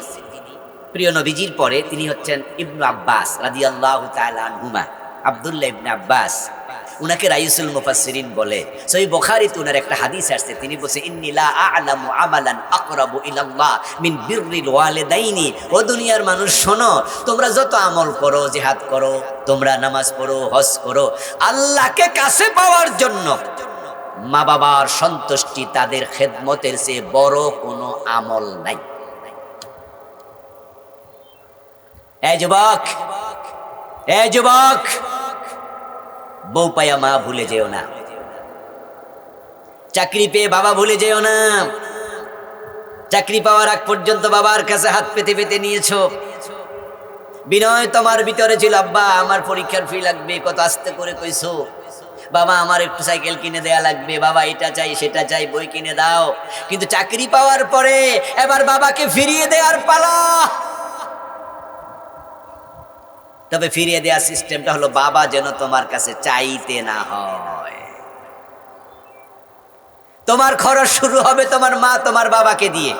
প্রিয় নবীজির পরে, তিনি হচ্ছেন ইবনু আব্বাস রাদিয়াল্লাহু তাআলা আনহুমা, আব্দুল্লাহ ইবনে আব্বাস। উনাকে রাইসুল মুফাসসিরিন বলে। সহিহ বুখারীতে উনার একটা হাদিস আসছে, তিনি বলেন ইন্নী লা আ'লামু আমালান আকরাবু ইলাল্লাহ মিন বিররিল ওয়ালিদাইনি। ও দুনিয়ার মানুষ শোনো, তোমরা যত আমল করো, জিহাদ করো, তোমরা নামাজ পড়ো, হজ করো, আল্লাহকে কাছে পাওয়ার জন্য মা বাবার সন্তুষ্টি, তাদের খেদমতের চেয়ে বড় কোনো আমল নাই। এই যুবক, এই যুবক, বউ পায়া মা ভুলে যেও না, চাকরি পেয়ে বাবা ভুলে যেও না। চাকরি পাওয়ার আগ পর্যন্ত বাবার কাছে হাত পেতে পেতে নিয়েছো। বিনয় তোমার ভিতরে ছিল, আব্বা আমার পরীক্ষার ফি লাগবে, কত আস্তে করে কইছো। বাবা আমার একটু সাইকেল কিনে দেয়া লাগবে, বাবা এটা চাই সেটা চাই, বই কিনে দাও। কিন্তু চাকরি পাওয়ার পরে এবার বাবাকে ফিরিয়ে দেওয়ার পালা। তবে ফিরিয়ে দেওয়ার সিস্টেমটা হলো, বাবা যেন তোমার কাছে চাইতে না হয়। তোমার খরচ শুরু হবে তোমার মা তোমার বাবাকে দিয়ে।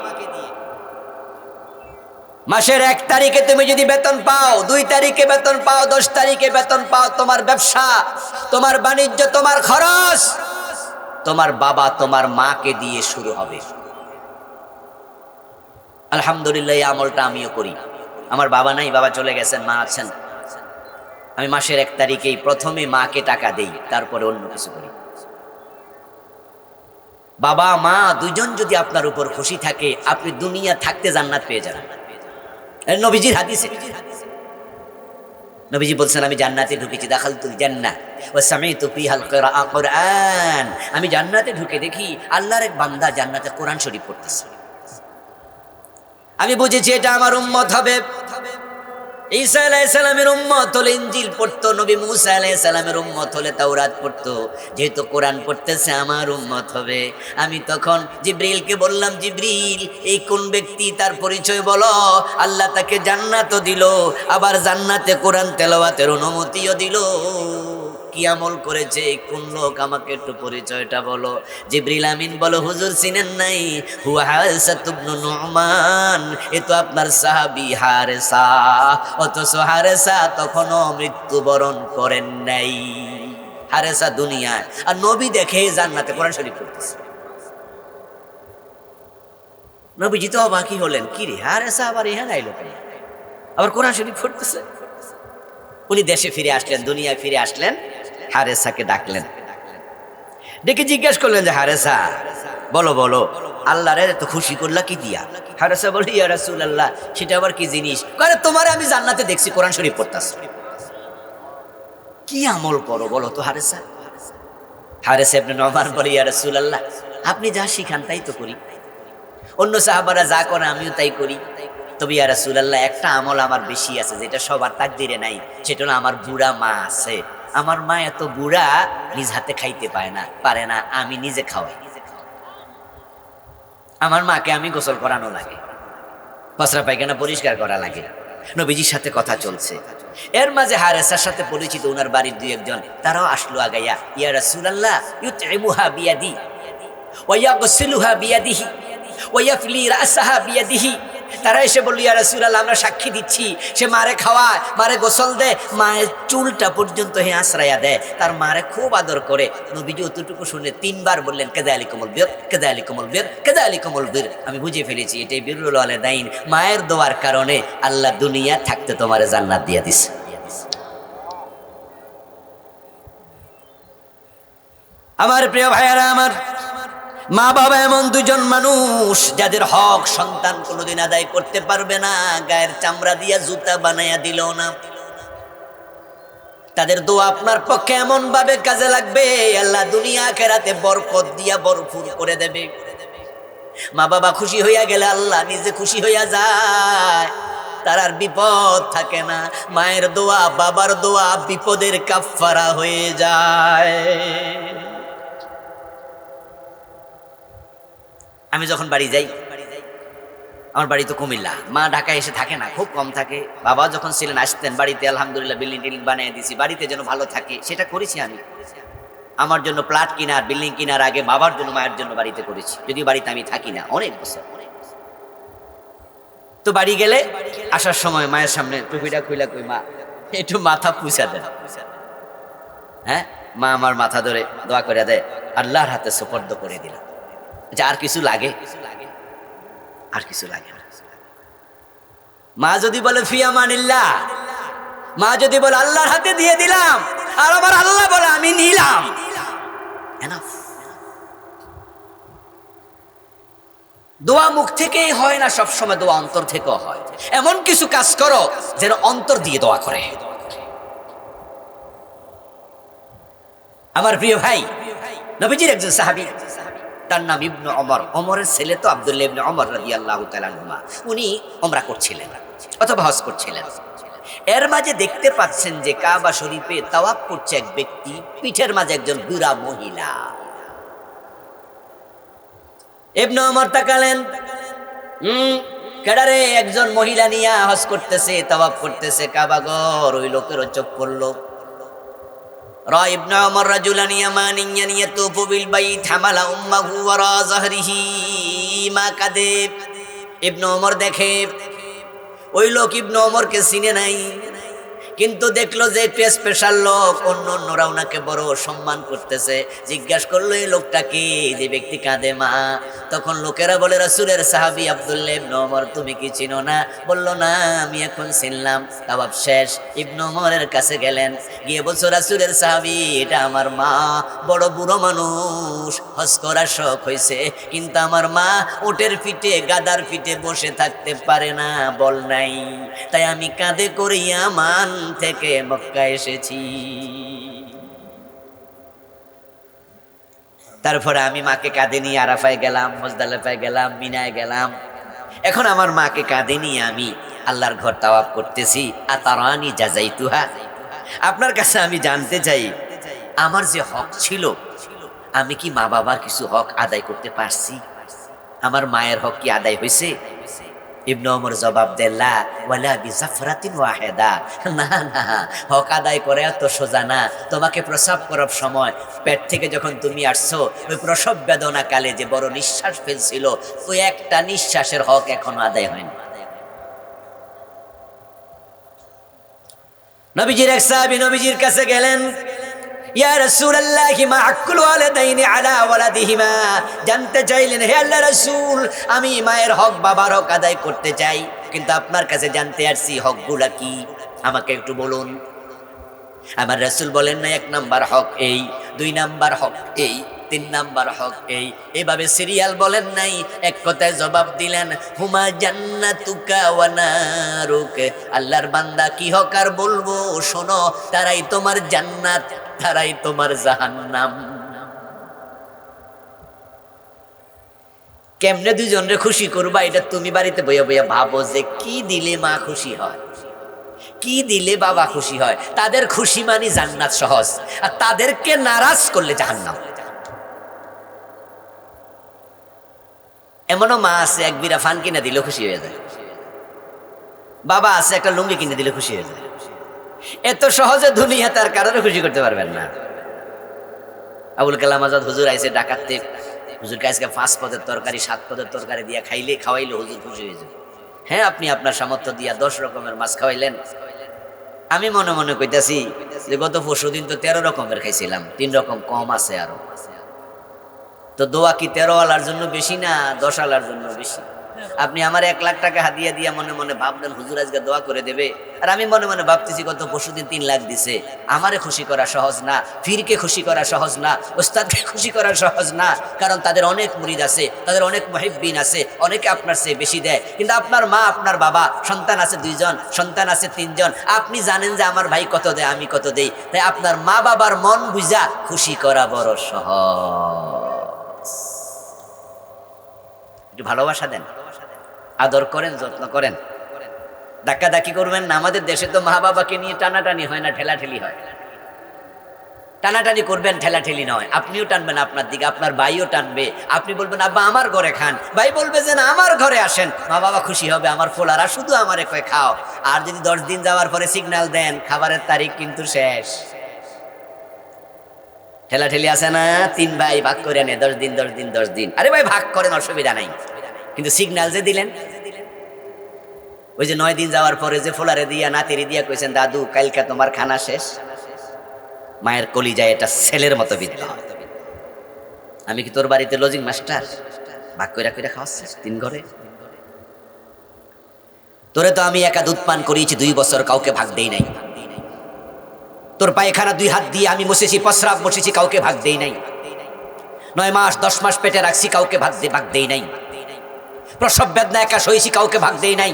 মাসের 1 তারিখে তুমি যদি বেতন পাও, 2 তারিখে বেতন পাও, 10 তারিখে বেতন পাও, তোমার ব্যবসা, তোমার বাণিজ্য, তোমার খরচ তোমার বাবা তোমার মাকে দিয়ে শুরু হবে। আলহামদুলিল্লাহ, এই আমলটা আমিও করি। আমার বাবা নাই, বাবা চলে গেছেন, মা আছেন। আমি মাসের 1 তারিখেই প্রথমে মাকে টাকা দেই, তারপরে অন্য কিছু করি। বাবা মা দুইজন যদি আপনার উপর খুশি থাকে, আপনি দুনিয়া থাকতে জান্নাত পেয়ে যাবেন। নবীজির হাদিসে নবীজি বলছেন, আমি জান্নাতে ঢুকেছি, দাখালতুল জান্নাহ ওয়া সামি'তু ফিহাল কুরআন। আমি জান্নাতে ঢুকে দেখি আল্লাহর এক বান্দা জান্নাতে কোরআন শরীফ পড়তেছে। আমি বুঝেছি এটা আমার উম্মত হবে। ঈসা আলাইহিস সালামের উম্মত হলে ইনজিল পড়তো, নবী মুসা আলাইহিস সালামের উম্মত হলে তাওরাত পড়তো। যেহেতু কোরআন পড়তেছে, আমার উম্মত হবে। আমি তখন জিবরিলকে বললাম, জিবরিল, এই কোন ব্যক্তি, তার পরিচয় বলো। আল্লাহ তাকে জান্নাতও দিল, আবার জান্নাতে কোরআন তেলাওয়াতের অনুমতিও দিল। কি আমল করেছে, কোন লোক, আমাকে একটু পরিচয়টা বলো। জিবরিল আমিন বলো, হুজুর চিনেন নাই? হুয়া হারেসা ইবনে নু'মান, এ তো আপনার সাহাবী হারেসা। অথচ হারেসা তখনও মৃত্যুবরণ করেন নাই। হারেসা দুনিয়ায়, আর নবী দেখে জান্নাতে কোরআন শরীফ পড়তেছে। নবীজি তো অবাকই হলেন, কি রে হারেসা আবার এখানে আইলো কেন, আবার কোরআন শরীফ পড়তেছে। উনি দেশে ফিরে আসলেন, দুনিয়ায় ফিরে আসলেন, হারেসাকে ডাকলেন, ডেকে জিজ্ঞেস করলেন যে হারেসা বলো বলো, আল্লাহরে এত খুশি করলা কি দিয়া? হারেসা বলি, ইয়া রাসূলুল্লাহ, সেটা আবার কি জিনিস? আরে তোমারে আমি জান্নাতে দেখছি কোরআন শরীফ পড়তাছ। কি আমল করো বলো তো হারেসা? হারেসা ইবনে নু'মান বলে, ইয়া রাসূলুল্লাহ, আপনি যা শিখান তাই তো করি, অন্য সাহাবারা যা করে আমিও তাই করি। তবে ইয়া রাসূলুল্লাহ, একটা আমল আমার বেশি আছে, যেটা সবার তাকদিরে নাই। সেটা হলো, আমার বুড়া মা আছে। আমার মা এত বুড়া, নিজ হাতে খাইতে পারে না, আমি নিজে খাওয়াই। আমার মাকে আমি গোসল করানো লাগে, পসরা পায়খানা পরিষ্কার করা লাগে। নবীজির সাথে কথা চলছে, এর মাঝে হারেসার সাথে পরিচিত উনার বাড়ির 2-1 জন, তারাও আসলো আগাইয়া, ইয়া রাসূলুল্লাহ, ইউতইমুহা বিয়াদি ওয়া ইয়াগসিলুহা বিয়াদিহি ওয়া ইয়াফলি রাসাহা বিয়াদিহি। তারা এসে বলল, ইয়া রাসূলুল্লাহ, আমরা সাক্ষী দিচ্ছি, সে মারে খাওয়ায়, মারে গোসল দেয়, মায়ের চুলটা পর্যন্ত হে আশ্রয়া দেয়, তার মারে খুব আদর করে। নবীজি অতটুকু শুনে 3 বার বললেন, কাযালিকুমুল বির, কাযালিকুমুল বির, কাযালিকুমুল বির। আমি বুঝে ফেলেছি এটাই বিররুল ওয়ালিদাইন। মায়ের দোয়ার কারণে আল্লাহ দুনিয়া থাকতে তোমারে জান্নাত দিয়ে দিছে। আমার প্রিয় ভাইয়েরা আমার, মা বাবা এমন দুজন মানুষ যাদের হক সন্তান কোনোদিন আদায় করতে পারবে না, গায়ের চামড়া দিয়া জুতা বানাইয়া দিল না। তাদের দোয়া আপনার পক্ষে এমন ভাবে কাজে লাগবে, আল্লাহ দুনিয়া আখিরাতে বরকত দিয়া ভরপুর করে দেবে। মা বাবা খুশি হইয়া গেলে আল্লাহ নিজে খুশি হইয়া যায়, তার আর বিপদ থাকে না। মায়ের দোয়া বাবার দোয়া বিপদের কাফফারা হয়ে যায়। আমি যখন বাড়ি যাই, আমার বাড়ি তো কুমিল্লা, মা ঢাকায় এসে থাকে না, খুব কম থাকে। বাবা যখন ছিলেন আসতেন বাড়িতে, আলহামদুলিল্লাহ বিল্ডিং টিল্ডিং বানিয়ে দিছি, বাড়িতে যেন ভালো থাকে সেটা করেছি আমি। আমার জন্য প্লট কিনার বিল্ডিং কিনার আগে বাবার জন্য মায়ের জন্য বাড়িতে করেছি, যদিও বাড়িতে আমি থাকি না অনেক বছর। তো বাড়ি গেলে আসার সময় মায়ের সামনে টুপিটা খুইলা কই, মা একটু মাথা পুছা দেন। হ্যাঁ, মা আমার মাথা ধরে দোয়া করে দেয়, আল্লাহর হাতে সুপর্দ করে দিলাম। আচ্ছা, আর কিছু লাগে? আর কিছু লাগে না। মা যদি বলে ফি আমানিল্লাহ, মা যদি বলে আল্লাহর হাতে দিয়ে দিলাম, আর আমার আল্লাহ বলে আমি নিলাম, এনাফ। দোয়া মুখ থেকেই হয় না সব সময়, দোয়া অন্তর থেকেও হয়। এমন কিছু কাজ করো যেন অন্তর দিয়ে দোয়া করে। আমার প্রিয় ভাই, নবীজির একজন সাহাবী, তার নাম ইবনে ওমর। ওমরের ছেলে তো আব্দুল্লাহ ইবনে ওমর রাদিয়াল্লাহু তাআলা আনহুমা। উনি ওমরা করছিলেন অথবা হজ করছিলেন। এর মাঝে দেখতে পাচ্ছেন যে কাবা শরীফে তাওয়াফ করছে এক ব্যক্তি, পিঠের মাঝে একজন বুড়া মহিলা। ইবনে ওমর তাকালেন, কেডারে? একজন মহিলা নিয়ে হজ করতেছে, তাওয়াফ করতেছে কাবা ঘর। ওই লোকেরও চোখ পড়লো। রা ইবনে ওমর রাজুলান ইয়ামানিয়ান ইয়াতুফু বিল বাইত হামালা উম্মাহু ওয়ারা যাহরিহি মা কাদেব। ইবনে ওমর দেখে ওই লোক ইবনে ওমরকে চিনে নাই, কিন্তু দেখলো যে একটু স্পেশাল লোক, অন্যরা ওনাকে বড় সম্মান করতেছে। জিজ্ঞাসা করলো এই লোকটা কি, যে ব্যক্তি কাঁদে মা। তখন লোকেরা বলে রাসূলের সাহাবী আব্দুল্লাহ ইবনে ওমর, তুমি কি চিনো না? বলল না, আমি এখন চিনলাম। তাওয়াফ শেষ, ইবনে ওমরের কাছে গেলেন, গিয়ে বলছো রাসূলের সাহাবী, এটা আমার মা, বড় বুড়ো মানুষ, হজ করার শখ হয়েছে, কিন্তু আমার মা উটের পিঠে গাদার পিঠে বসে থাকতে পারে না, বল নাই, তাই আমি কাঁধে করে ইয়ামান থেকে মক্কা এসেছি। তারপরে আমি মাকে কাঁধে নিয়ে আরাফায় গেলাম, মুজদালিফায় গেলাম, মিনায় গেলাম। এখন আমার মাকে কাঁধে নিয়ে আমি আল্লাহর ঘর তাওয়াফ করতেছি। আতারানি জাযাইতুহা, আপনার কাছে আমি জানতে চাই, আমার যে হক ছিল, আমি কি মা বাবার কিছু হক আদায় করতে পারছি? আমার মায়ের হক কি আদায় হয়েছে? ইবনে ওমর জবাব দেন, লা ওয়ালা বিজাফরাতিন ওয়াহিদা, না না, হক আদায় করে এত সোজা না। তোমাকে প্রসব করার সময় পেট থেকে যখন তুমি আসছো, ওই প্রসব বেদনা কালে যে বড় নিঃশ্বাস ফেলছিল, ওই একটা নিঃশ্বাসের হক এখনো আদায় হয়নি। নবীজির এক সাহাবী নবীজির কাছে গেলেন, ইয়া রাসূলুল্লাহ মা হাক্কুল ওয়ালিদাইনি আলা ওয়ালাদিহিমা, জানতে চাইলেন হে আল্লাহর রাসূল, আমি মায়ের হক বাবার হক আদায় করতে চাই, কিন্তু আপনার কাছে জানতে আসছি হকগুলা কি, আমাকে একটু বলুন। আমার রাসূল বলেন না, 1 নাম্বার হক এই, 2 নাম্বার হক এই, 3 নাম্বার হক এই, এভাবে সিরিয়াল বলেন নাই, এক কথায় জবাব দিলেন, হুমা জান্নাতুকা ওয়া নারুক। আল্লাহর বান্দা কি হক আর বলবো, শোনো, তারাই তোমার জান্নাত, তারাই তোমার জাহান্নাম। কেমনে দুজনরে খুশি করবা, এটা তুমি বাড়িতে বইয়া বইয়া ভাবো যে কি দিলে মা খুশি হয়, কি দিলে বাবা খুশি হয়। তাদের খুশি মানে জান্নাত সহজ, আর তাদেরকে নারাজ করলে জাহান্নাম। এমনও মা আছে এক বিরা ফান কিনে দিলে খুশি হয়ে যায়, বাবা আছে একটা লুঙ্গি কিনে দিলে খুশি হয়ে যায়। এত সহজে দুনিয়া তার কারণে খুশি করতে পারবেন না। আবুল কালাম আজাদ হুজুর আইসে ডাকাতে, হুজুর আজকে 5 পদের তরকারি 7 পদের তরকারি দিয়া খাওয়াইলে হুজুর খুশি হয়ে যাবে। হ্যাঁ, আপনি আপনার সামর্থ্য দিয়া 10 রকমের মাছ খাওয়াইলেন। আমি মনে মনে কইতাছি যে গত 20 দিন তো 13 রকমের খাইছিলাম, 3 রকম কম আছে আরো। তো দোয়া কি 13 আলার জন্য বেশি না 10 আলার জন্য বেশি? আপনি আমার 1 লাখ টাকা হাদিয়া দিয়া মনে মনে ভাবলেন হুজুর আজকে দোয়া করে দেবে, আর আমি মনে মনে ভাবতেছি গত পরশুদিন 3 লাখ দিছে। আমারে খুশি করা সহজ না, ফিরকে খুশি করা সহজ না, ওস্তাদকে খুশি করা সহজ না, কারণ তাদের অনেক মুরিদ আছে, তাদের অনেক মুহিব্বিন আছে, অনেকে আপনার চেয়ে বেশি দেয়। কিন্তু আপনার মা, আপনার বাবা, সন্তান আছে 2 জন, সন্তান আছে 3 জন, আপনি জানেন যে আমার ভাই কত দেয়, আমি কত দেই। তাই আপনার মা বাবার মন বুঝা খুশি করা বড় সহজ। একটু ভালোবাসা দেন, আদর করেন, যত্ন করেন, ধাক্কাধাক্কি করবেন না। আমাদের দেশে তো মা বাবাকে নিয়ে টানাটানি হয় না, ঠেলাঠেলি হয়। টানাটানি করবেন, ঠেলাঠেলি নয়। আপনিও টানবেন আপনার দিকে, আপনার ভাইও টানবে। আপনি বলবেন আব্বা আমার ঘরে খান, ভাই বলবে যে না আমার ঘরে আসেন। মা বাবা খুশি হবে, আমার ফোলারা শুধু আমারে কয় খাও। আর যদি 10 দিন যাওয়ার পরে সিগন্যাল দেন, খাবারের তারিখ কিন্তু শেষ। ঠেলাঠেলি আছে না, 3 ভাই ভাগ করে নে, 10 দিন 10 দিন 10 দিন। আরে ভাই ভাগ করেন, অসুবিধা নাই, কিন্তু সিগন্যাল যে দিলেন, ওই যে 9 দিন যাওয়ার পরে যে ফোলারে দিয়া নাতিরি দিয়া কইছেন দাদু কালকে তোমার খানা শেষ, মায়ের কলিজায় এটা ছেলের মতো বিদ্ধ হয়। আমি কি তোর বাড়িতে লজিং মাস্টার, ভাগ কইরা কইরা খাওয়াচ্ছিস 3 ঘরে? তোরে তো আমি একা দুধ পান করিয়েছি 2 বছর, কাউকে ভাগ দেই নাই। তোর পায়খানা 2 হাত দিয়ে আমি মুছেছি, প্রস্রাব মুছেছি, কাউকে ভাগ দেই নাই। 9 মাস 10 মাস পেটে রাখছি, কাউকে ভাগ দেই নাই। প্রসব বেদনা একা সইছি, কাউকে ভাগ দেই নাই।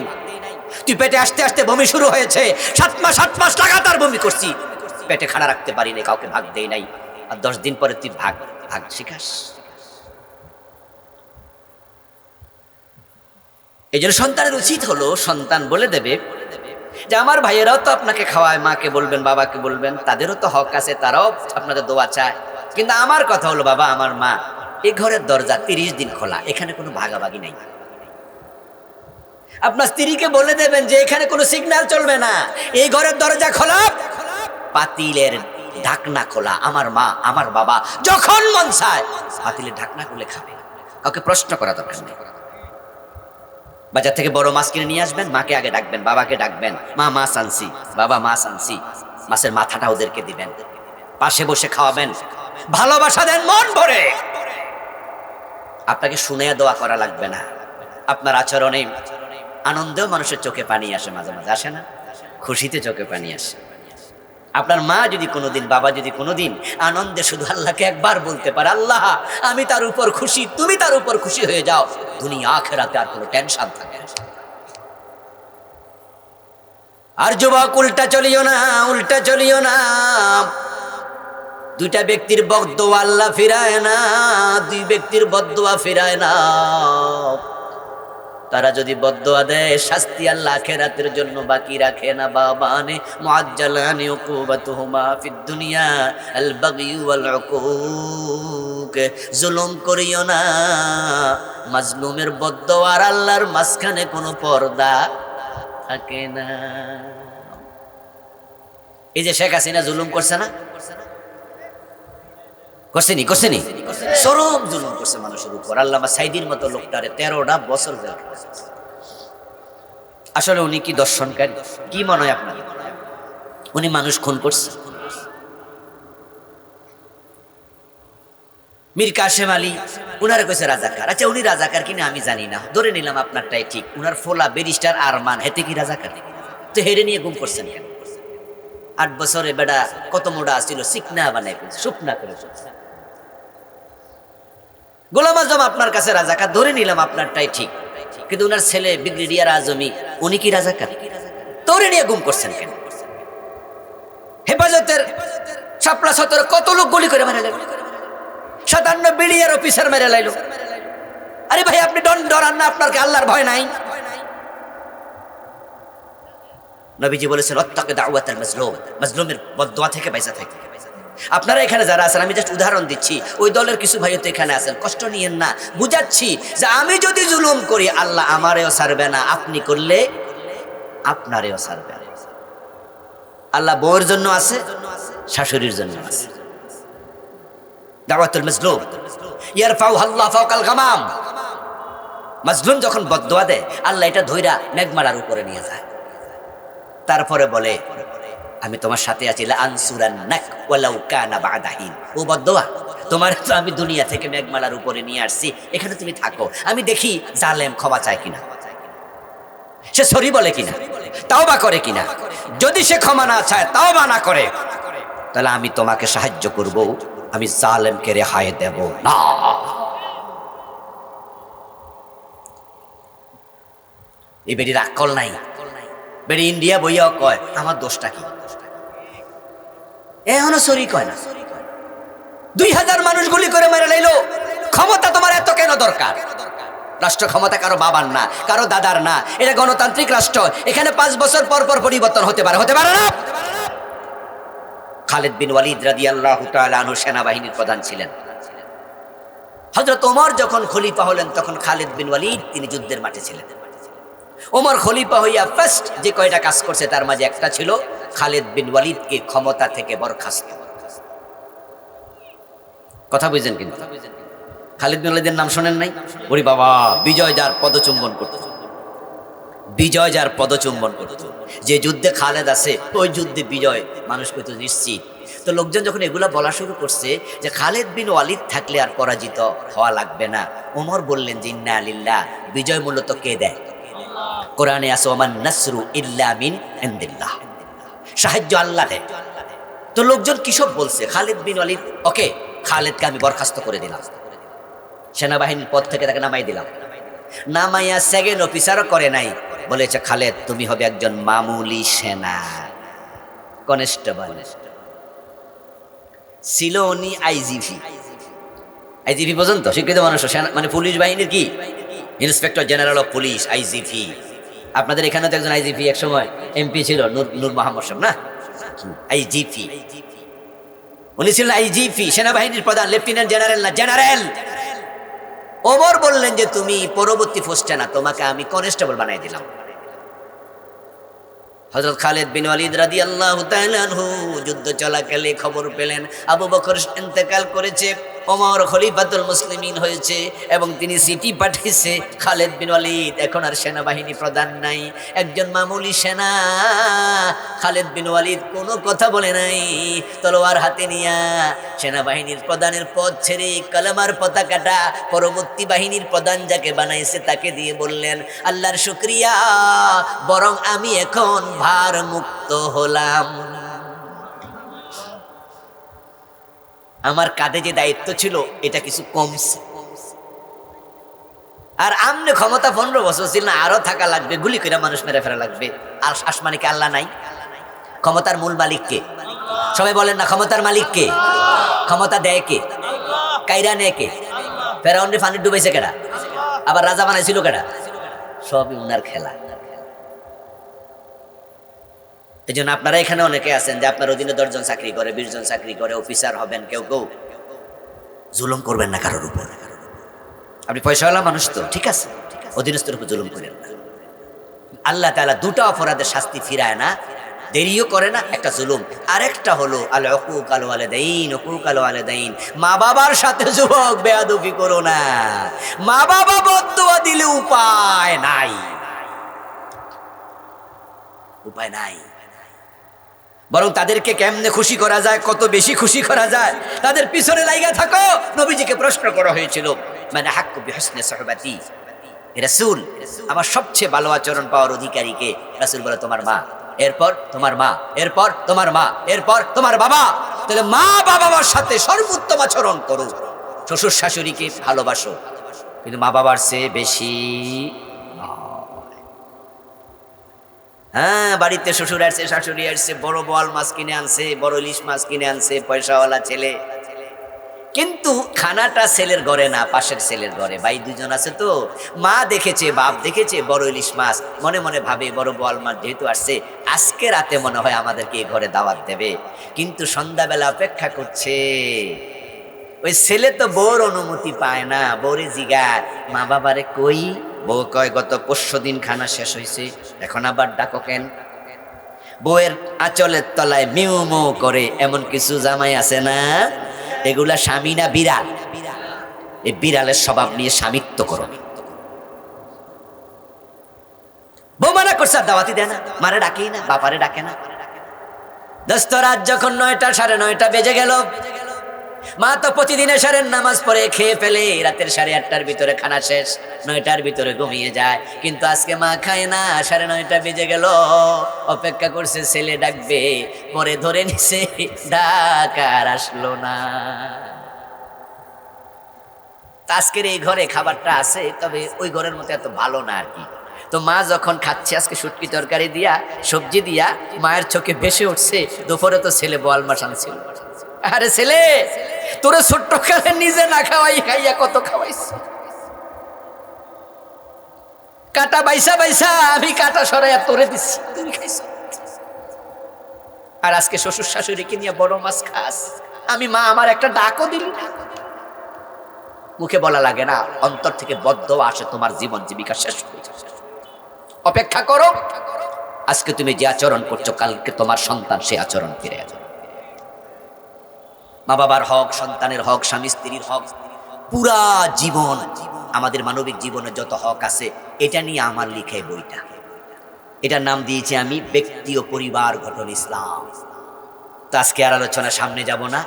তুই পেটে আসতে আসতে বমি শুরু হয়েছে, 7 মাস লাগাতার বমি করছি, পেটে খানা রাখতে পারি নাই, কাউকে ভাগ দেই নাই। আর 10 দিন পরে তুই ভাগ শিখাস। এই জন্য সন্তানের উচিত হলো, সন্তান বলে দেবে যে আমার ভাইয়েরাও তো আপনাকে খাওয়ায়, মাকে বলবেন, বাবাকে বলবেন, তাদেরও তো হক আছে, তারাও আপনাদের দোয়া চায়। কিন্তু আমার কথা হলো বাবা, আমার মা, এই ঘরের দরজা 30 দিন খোলা, এখানে কোনো ভাগাভাগি নাই। আপনার স্ত্রীকে বলে দেবেন যে এখানে কোনো সিগন্যাল চলবে না, এই ঘরের দরজা খোলা, পাতিলের ঢাকনা খোলা। আমার মা, আমার বাবা যখন মন চায় পাতিলের ঢাকনা খুলে খাবে, কাউকে প্রশ্ন করা দরকার নেই। বাজার থেকে বড় মাছ কিনে নিয়ে আসবেন, মাকে আগে ডাকবেন, বাবাকে ডাকবেন, মা মাছ আনছি, বাবা মাছ আনছি, মাছের মাথাটা ওদেরকে দিবেন, পাশে বসে খাওয়াবেন, ভালোবাসা দেন মন ভরে। আপনাকে শুনে দোয়া করা লাগবে না। আপনার আচরণে আনন্দেও মানুষের চোখে পানি আসে, মাঝে মাঝে আসে না, খুশিতে চোখে পানি আসে। আপনার মা যদি কোনোদিন, বাবা যদি কোনোদিন আনন্দে শুধু আল্লাহকে একবার বলতে পারে, আল্লাহ আমি তার উপর খুশি, তুমি তার উপর খুশি হয়ে যাও, দুনিয়া আখিরাতে আর কোনো টেনশন থাকে না। আর যুবক উল্টা চলিও না, উল্টা চলিও না। 2টা ব্যক্তির বদদোয়া আল্লাহ ফিরায় না, 2 ব্যক্তির বদদোয়া ফিরায় না। তারা যদি বদদোয়া দেয়, শাস্তি আল্লাহ আখিরাতের জন্য বাকি রাখে না। বাবানে মুআজ্জালানি উকুবাতুহুমা ফিদ দুনিয়া আল বাগই ওয়াল উকুক। জুলুম করিও না, মাজলুমের বদদোয়া আর আল্লাহর মাঝখানে কোনো পর্দা থাকে না। এই যে শেখ হাসিনা জুলুম করছে না, করছেনি চরম জুলুম করছে মানুষের উপর। আল্লামা সাইদির মতো লোকটারে 13টা বছর জেল খাটাইছে। আসলে উনি কি দর্শনকারী? কি মনে হয় আপনার? উনি মানুষ খুন করছে? মীর কাসেম আলী উনারে কইছে রাজাকার। আচ্ছা উনি রাজাকার কিনা আমি জানি না, ধরে নিলাম আপনারটাই ঠিক। উনার ফোলা ব্যারিস্টার আরমান, হেতে কি রাজাকার? তো হেরে নিয়ে গুম করছেন কেন? 8 বছরে বেটা কত মোড়া ছিল, সিকনা বানাই ফেলছে, শুকনা করে ফেলছে। গোলাম আজম আপনার কাছে রাজাকার, ধরে নিলাম আপনারটাই ঠিক, কিন্তু উনার ছেলে ব্রিগেডিয়ার আজমি উনি কি রাজাকার? ধরে নিয়ে গুম করছেন কেন? হেফাজতের শাপলা সতর কত লোক গুলি করে মেরে লাইল, 57 বিডিআর অফিসার মেরে লাইল। আরে ভাই আপনি ডরান না, আপনার কি আল্লাহর ভয় নাই? নবীজি বলেছেন ওয়াত্তাকি দাওয়াতাল মাজলুম, মাজলুমের বদদোয়া থেকে বাইসা থাকে। আপনারা এখানে যারা আছেন, আমি জাস্ট উদাহরণ দিচ্ছি, ওই দলের কিছু ভাই তো এখানে আছেন, কষ্ট নিয়েন না, বুঝাচ্ছি যে আমি যদি জুলুম করি আল্লাহ আমারেও ছাড়বে না, আপনি করলে আপনারেও ছাড়বে না। আল্লাহ বউয়ের জন্য আছে, শাশুড়ির জন্য আছে। দাওয়াতুল মাজলুম ইয়ারফাউ আল্লাহ ফাওকাল গামাম। মাজলুম যখন বদদোয়া দেয় আল্লাহ এটা ধইরা মেঘমালার উপরে নিয়ে যায়, তারপরে বলে আমি তোমার সাথে আছি, লা আনসুরান্নাক ওয়ালাউ কানা বা'দা হিন। ও বদদোয়া তোমার তো আমি দুনিয়া থেকে মেঘমালার উপরে নিয়ে আসছি, এখানে তুমি থাকো, আমি দেখি জালেম ক্ষমা চায় কিনা, সে সরি বলে কিনা, তাওবা করে কিনা। যদি সে ক্ষমা না চায়, তাওবা না করে, তাহলে আমি তোমাকে সাহায্য করব, আমি জালেমকে রেহাই দেব না। এই বেটির আকল নাই, বেটি ইন্ডিয়া বইয়া কয় আমার দোষটা কি, এখনো সরি কয় না। 2000 মানুষ গুলি করে মেরে লাইলো, ক্ষমতা তোমার এত কেন দরকার? রাষ্ট্র ক্ষমতা কারো বাবার না, কারো দাদার না, এটা গণতান্ত্রিক রাষ্ট্র, এখানে 5 বছর পর পর পরিবর্তন হতে পারে, হতে পারে না? খালিদ বিন ওয়ালিদ রাদিয়াল্লাহু তাআলা আনহু সেনাবাহিনীর প্রধান ছিলেন। হযরত ওমর যখন খলিফা হলেন, তখন খালিদ বিন ওয়ালিদ তিনি যুদ্ধের মাঠে ছিলেন। ওমর খলিফা হইয়া ফার্স্ট যে কয়টা কাজ করছে তার মাঝে একটা ছিল খালিদ বিন ওয়ালিদকে ক্ষমতা থেকে বরখাস্ত। কথা বুঝছেন? কিন্তু খালিদ বিন ওয়ালিদের নাম শোনেন নাই? ওরে বাবা, বিজয় যার পদচুম্বন করত, বিজয় যার পদচুম্বন করত। যে যুদ্ধে খালেদ আছে ওই যুদ্ধে বিজয় মানুষ কিন্তু নিশ্চিত। তো লোকজন যখন এগুলা বলা শুরু করছে যে খালিদ বিন ওয়ালিদ থাকলে আর পরাজিত হওয়া লাগবে না, ওমর বললেন যে ইন্না লিল্লাহ, বিজয় মূলত কে দেয়? কোরআনে আছে ওমান নাসরু ইল্লা মিন ইনদিল্লাহ, সাহায্য আল্লাহ দেয়। তো লোকজন কিসব বলছে, খালিদ বিন ওয়ালিদ, ওকে খালিদকে আমি বরখাস্ত করে দিলাম, সেনাবাহিনীর পদ থেকে তাকে নামাই দিলাম। নামাইয়া সেকেন্ড অফিসারও করে নাই, বলেছে খালেদ তুমি হবে একজন মামুলি সেনা কনস্টেবল। ছিল উনি আইজিপি, আইজিপি পর্যন্ত শিক্ষিত মানুষ, মানে পুলিশ বাহিনীর কি inspector general of police, IGP. আপনাদের এখানে তো একজন আইজিপি এক সময় এমপি ছিল, নূর মোহাম্মদ সাহেব না, আইজিপি। উনি ছিলেন আইজিপি, সেনাবাহিনীর প্রধান, লেফটেন্যান্ট জেনারেল না, জেনারেল। ওমর বললেন যে তুমি পরবর্তী পোস্টে না, তোমাকে আমি কনস্টেবল বানাই দিলাম। হযরত খালিদ বিন ওয়ালিদ রাদিয়াল্লাহু তাআলা আনহু যুদ্ধ চলাকালে খবর পেলেন আবু বকর ইন্তেকাল করেছে, ওমর খলিফাতুল মুসলিমিন হয়েছে, এবং তিনি চিঠি পাঠিয়েছে খালিদ বিন ওয়ালিদ এখন আর সেনাবাহিনী প্রধান নাই, একজন মামুলি সেনা। খালিদ বিন ওয়ালিদ কোনো কথা বলে নাই, তলোয়ার হাতে নিয়া সেনাবাহিনীর প্রধানের পদ ছেড়ে কালেমার পতাকাটা পরবর্তী বাহিনীর প্রধান যাকে বানাইছে তাকে দিয়ে বললেন আল্লাহর শুকরিয়া, বরং আমি এখন ভার মুক্ত হলাম, আমার কাঁধে যে দায়িত্ব ছিল এটা কিছু কমছে। আর আমনে ক্ষমতা 15 বছর ছিল না, আরো থাকা লাগবে, গুলি করে মানুষ মেরে ফেরা লাগবে। আর আসমানে কি আল্লাহ নাই? ক্ষমতার মূল মালিক কে? সবাই বলেন না, ক্ষমতার মালিক কে? ক্ষমতা দেয় কে? কাইরা নেয় কে? ফেরাউনরে পানি ডুবাইছে কেডা? আবার রাজা বানাইছিল কেডা? সবই উনার খেলা। এই জন্য আপনারা এখানে অনেকে আছেন যে আপনার অধীনে 10 জন চাকরি করে, 20 জন চাকরি করে, অফিসার হবেন, কেউ কেউ জুলুম করবেন না কারোর উপর। আপনি পয়সাওয়ালা মানুষ তো ঠিক আছে, অধীনস্থর উপর জুলুম করেন না। আল্লাহ তাআলা 2টা অপরাধের শাস্তি ফিরায় না, দেরিও করে না, একটা জুলুম, আরেকটা হলো আল উকুক আল ওয়ালিদাইন, উকুক আল ওয়ালিদাইন, মা বাবার সাথে যুবক বেয়াদবি করো না। মা বাবা বদদুয়া দিলে উপায় নাই, উপায় নাই, বরং তাদেরকে কেমনে খুশি করা যায়, কত বেশি খুশি করা যায় তাদের পিছনে লাইগা থাকো। নবীজিকে প্রশ্ন করা হয়েছিল মানে হাক্কু বিহুসনি সুহবাতি, রাসূল আমার সবচেয়ে ভালো আচরণ পাওয়ার অধিকারী কে? রাসূল বলে তোমার মা, এরপর তোমার মা, এরপর তোমার মা, এরপর তোমার বাবা। তাহলে মা বাবার সাথে সর্বোত্তম আচরণ করো, শ্বশুর শাশুড়িকে ভালোবাসো, কিন্তু মা বাবার চেয়ে বেশি। হ্যাঁ, বাড়িতে শ্বশুর আসছে, শাশুড়ি আসছে, বড় বোয়াল মাছ কিনে আনছে, বড় ইলিশ মাছ কিনে আনছে, পয়সাওয়ালা ছেলে, কিন্তু খানাটা ছেলের ঘরে না, পাশের ছেলের ঘরে। ভাই 2 জন আছে তো, মা দেখেছে, বাপ দেখেছে বড় ইলিশ মাছ, মনে মনে ভাবে বড় বোয়াল মাছ যেহেতু আসছে আজকে রাতে মনে হয় আমাদেরকে এই ঘরে দাওয়াত দেবে, কিন্তু সন্ধ্যাবেলা অপেক্ষা করছে। ওই ছেলে তো বউর অনুমতি পায় না, বউরে জিগায় মা বাবারে কই, বউ কয় গত 5 দিন খানা শেষ হয়েছে, এখন আবার ডাকো কেন? বউয়ের আঁচলের তলায় মিউ মিউ করে এমন কিছু জামাই আছে না, এগুলা স্বামী না বিড়াল? এই বিড়ালের স্বভাব নিয়ে স্বামিত্ব করো। বউ মানা করছে, দাওয়াতি দেয় না, মারে ডাকেই না, বাপারে ডাকে না। দোস্ত রাত যখন 9টা 9:30 বেজে গেল, মা তো প্রতিদিন এশারের নামাজ পড়ে খেয়ে ফেলে, রাতের 8:30টার ভিতরে খানা শেষ, 9টার ভিতরে ঘুমিয়ে যায়। কিন্তু আজকে মা খায় না, 9:30 বেজে গেল, অপেক্ষা করছে ছেলে ডাকবে, পরে ধরে নিছে, ডাক আর আসলো না। আজকের এই ঘরে খাবারটা আছে, তবে ওই ঘরের মতো এত ভালো না আর কি। তো মা যখন খাচ্ছে আজকে শুটকি তরকারি দিয়া, সবজি দিয়া, মায়ের চোখে ভেসে উঠছে দুপুরে তো ছেলে বোয়াল মাছ আনছিল। আরে ছেলে, তোরে ছোট্ট কালে নিজে না খাওয়াই খাইয়া কত খাওয়াইছ, কাটা বাইসা বাইসা আমি কাটা সরাইয়া তোরে দিচ্ছি, তুমি খাইছ। আর আজকে শ্বশুর শাশুড়িকে নিয়ে বড় মাছ খাস, আমি মা আমার একটা ডাকও দিলি না। মুখে বলা লাগে না, অন্তর থেকে বদ্ধ আসে, তোমার জীবন জীবিকা শেষ হয়ে যাবে। অপেক্ষা করো, আজকে তুমি যে আচরণ করছো কালকে তোমার সন্তান সে আচরণ ফিরে যাবে। মা বাবার হক, সন্তানের হক, স্বামী স্ত্রীর হক, পুরা জীবন আমাদের মানবিক জীবনে যত হক আছে এটা নিয়ে আমার লিখে বইটা, এটার নাম দিয়েছি আমি ব্যক্তি ও পরিবার গঠন ইসলাম। তো আজকে আর আলোচনা সামনে যাব না।